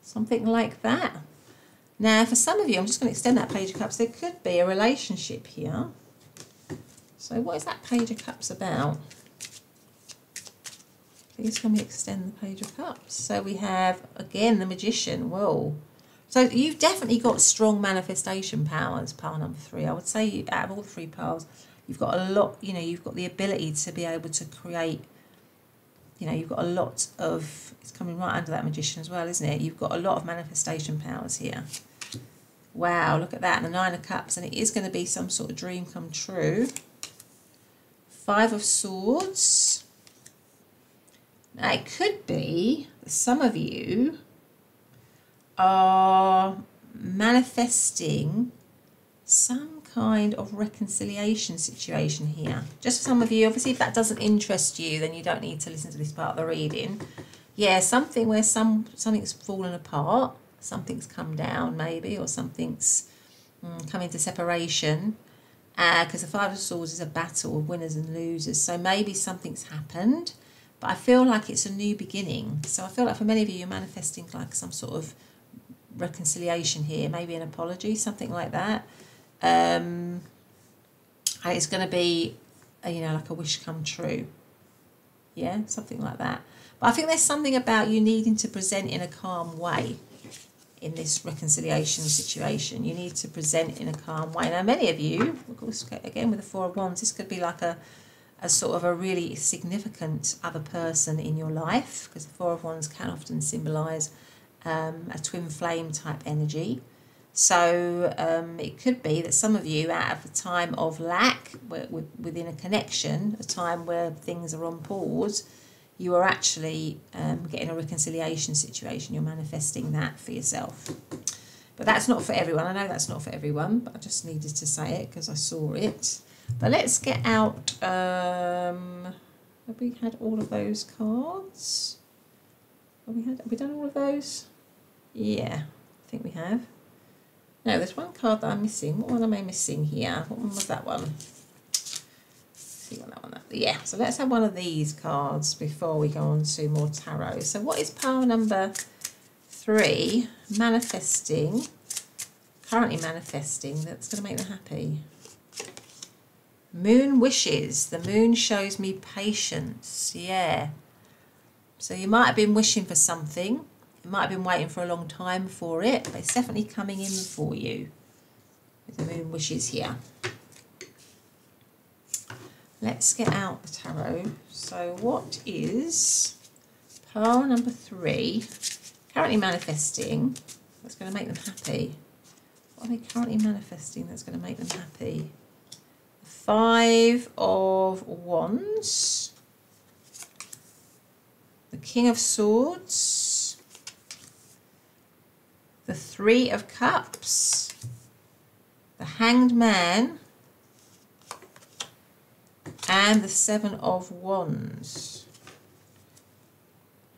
Something like that. Now, for some of you, I'm just going to extend that Page of Cups. There could be a relationship here. So what is that Page of Cups about? Please can we extend the Page of Cups? So we have, again, the Magician. Whoa. So you've definitely got strong manifestation powers, pile number 3. I would say out of all the 3 piles, you've got a lot, you know, you've got the ability to be able to create, you know, you've got a lot of, it's coming right under that Magician as well, isn't it? You've got a lot of manifestation powers here. Wow, look at that, and the 9 of Cups, and it is going to be some sort of dream come true. 5 of Swords. Now, it could be that some of you are manifesting some kind of reconciliation situation here. Just for some of you, obviously, if that doesn't interest you, then you don't need to listen to this part of the reading. Yeah, something where something's fallen apart, something's come down maybe, or something's come into separation. Because the 5 of Swords is a battle of winners and losers. So maybe something's happened, but I feel like it's a new beginning. So I feel like for many of you, you're manifesting like some sort of reconciliation here, maybe an apology, something like that. And it's going to be, you know, like a wish come true. Yeah, something like that. But I think there's something about you needing to present in a calm way in this reconciliation situation. You need to present in a calm way. Now, many of you, of course, again with the 4 of Wands, this could be like a sort of a really significant other person in your life, because the 4 of Wands can often symbolise a twin flame type energy. So it could be that some of you, out of a time of lack within a connection, a time where things are on pause, you are actually getting a reconciliation situation. You're manifesting that for yourself. But that's not for everyone. I know that's not for everyone, but I just needed to say it because I saw it. But let's get out, have we had all of those cards? Have we done all of those? Yeah, I think we have. No, there's one card that I'm missing. What one am I missing here? What one was that one? Let's see what that one is. Yeah, so let's have one of these cards before we go on to more tarot. So what is pile number 3 manifesting, currently manifesting, that's going to make them happy? Moon wishes. The moon shows me patience. Yeah. So you might have been wishing for something. You might have been waiting for a long time for it, but it's definitely coming in for you. The moon wishes here. Let's get out the tarot. So what is pile number 3 currently manifesting that's going to make them happy? What are they currently manifesting that's going to make them happy? 5 of Wands, the King of Swords, the 3 of Cups, the Hanged Man, and the Seven of Wands.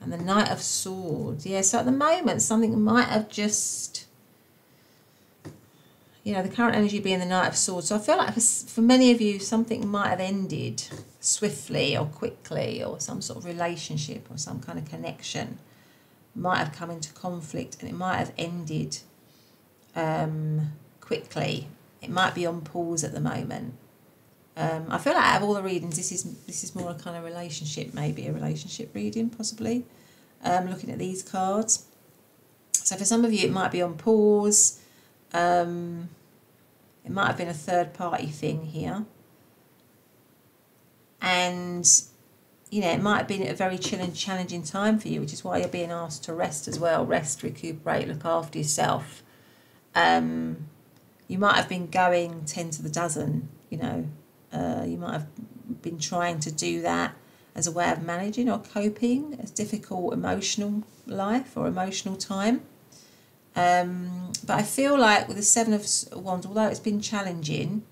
And the Knight of Swords. Yeah, so at the moment, something might have just, you know, the current energy being the Knight of Swords. So I feel like for many of you, something might have ended swiftly or quickly, or some sort of relationship or some kind of connection might have come into conflict, and it might have ended quickly. It might be on pause at the moment. I feel like out of all the readings, this is more a kind of relationship, maybe a relationship reading, possibly. Looking at these cards. So for some of you, it might be on pause. It might have been a third party thing here. And, you know, it might have been a very challenging time for you, which is why you're being asked to rest as well. Rest, recuperate, look after yourself. You might have been going 10 to the dozen, you know. You might have been trying to do that as a way of managing or coping a difficult emotional life or emotional time. But I feel like with the Seven of Wands, although it's been challenging,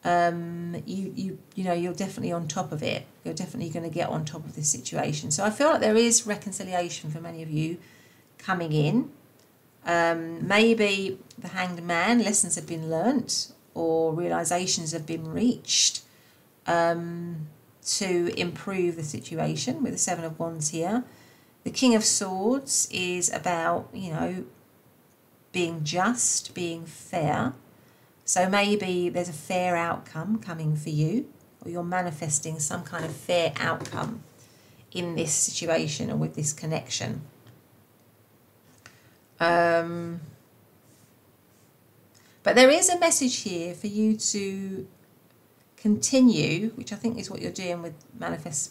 you know, you're definitely on top of it. You're definitely going to get on top of this situation. So I feel like there is reconciliation for many of you coming in. Maybe the Hanged Man, lessons have been learnt or realizations have been reached to improve the situation with the Seven of Wands here. The King of Swords is about, you know, being just, being fair. So maybe there's a fair outcome coming for you, or you're manifesting some kind of fair outcome in this situation or with this connection. But there is a message here for you to continue, which I think is what you're doing with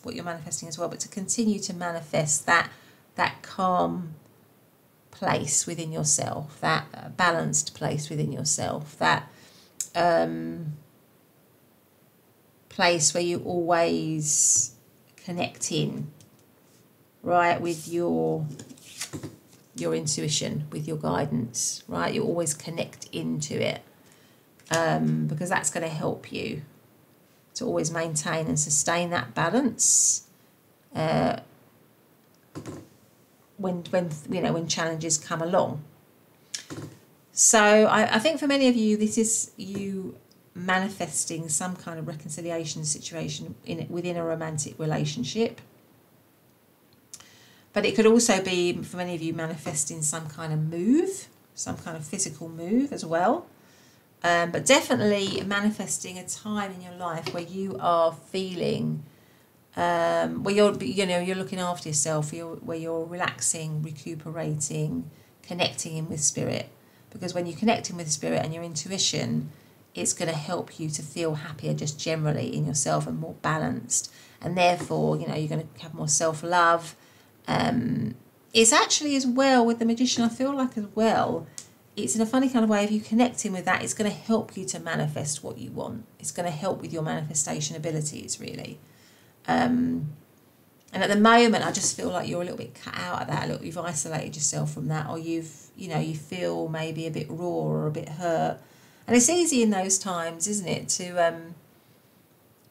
what you're manifesting as well, but to continue to manifest that calm place within yourself, that balanced place within yourself, that place where you always connect in, right, with your intuition, with your guidance, right? You always connect into it, because that's going to help you to always maintain and sustain that balance when you know, when challenges come along. So I think for many of you, this is you manifesting some kind of reconciliation situation within a romantic relationship. But it could also be, for many of you, manifesting some kind of move, some kind of physical move as well. But definitely manifesting a time in your life where you are feeling, where you're looking after yourself, where you're relaxing, recuperating, connecting in with spirit. Because when you connect in with spirit and your intuition, it's going to help you to feel happier just generally in yourself and more balanced. And therefore, you know, you're going to have more self-love. It's actually as well with the Magician, I feel like as well, it's in a funny kind of way, if you connect in with that, it's going to help you to manifest what you want. It's going to help with your manifestation abilities, really. And at the moment, I just feel like you're a little bit cut out of that, you've isolated yourself from that, or you feel maybe a bit raw or a bit hurt. And it's easy in those times, isn't it, to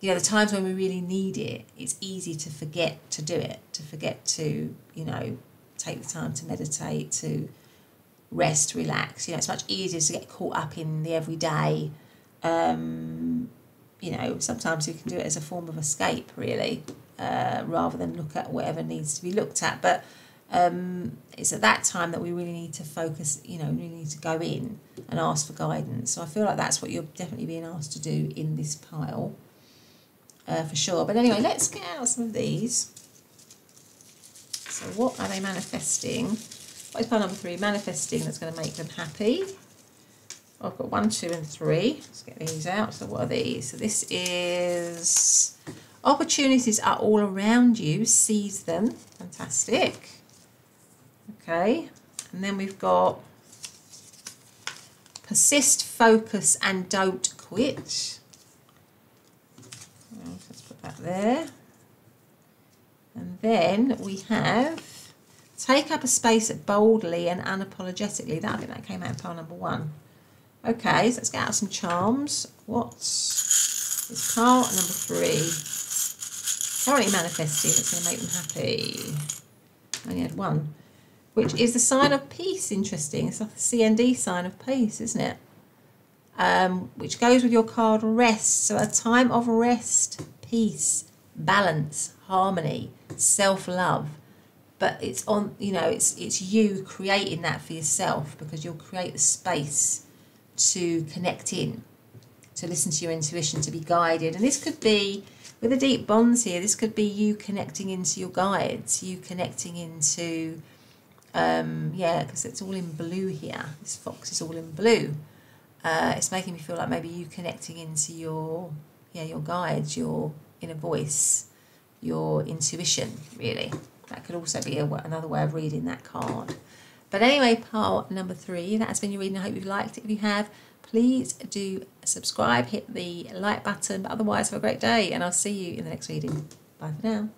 the times when we really need it, it's easy to forget to do it, to forget to, you know, take the time to meditate, to rest, relax. You know, it's much easier to get caught up in the everyday. You know, sometimes we can do it as a form of escape, really, rather than look at whatever needs to be looked at. But it's at that time that we really need to focus, you know, really need to go in and ask for guidance. So I feel like that's what you're definitely being asked to do in this pile. For sure. But anyway, let's get out some of these. So what are they manifesting? What is pile number 3? Manifesting that's going to make them happy. I've got 1, 2 and 3. Let's get these out. So what are these? So this is opportunities are all around you. Seize them. Fantastic. Okay. And then we've got persist, focus and don't quit. Let's put that there. And then we have take up a space boldly and unapologetically. I think that came out in pile number 1. Okay, so let's get out some charms. What's It's pile number 3. Currently manifesting that's going to make them happy. I only had one. Which is the sign of peace. Interesting. It's like the CND sign of peace, isn't it? Which goes with your card rest. So a time of rest, peace, balance, harmony, self-love. But it's on, you know, it's you creating that for yourself, because you'll create the space to connect in, to listen to your intuition, to be guided. And this could be, with the deep bonds here, this could be you connecting into your guides, you connecting into, yeah, because it's all in blue here. This fox is all in blue. It's making me feel like maybe you connecting into your, yeah, your guides, your inner voice, your intuition, really. That could also be another way of reading that card. But anyway, pile number 3, that has been your reading. I hope you've liked it. If you have, please do subscribe, hit the like button. But otherwise, have a great day, and I'll see you in the next reading. Bye for now.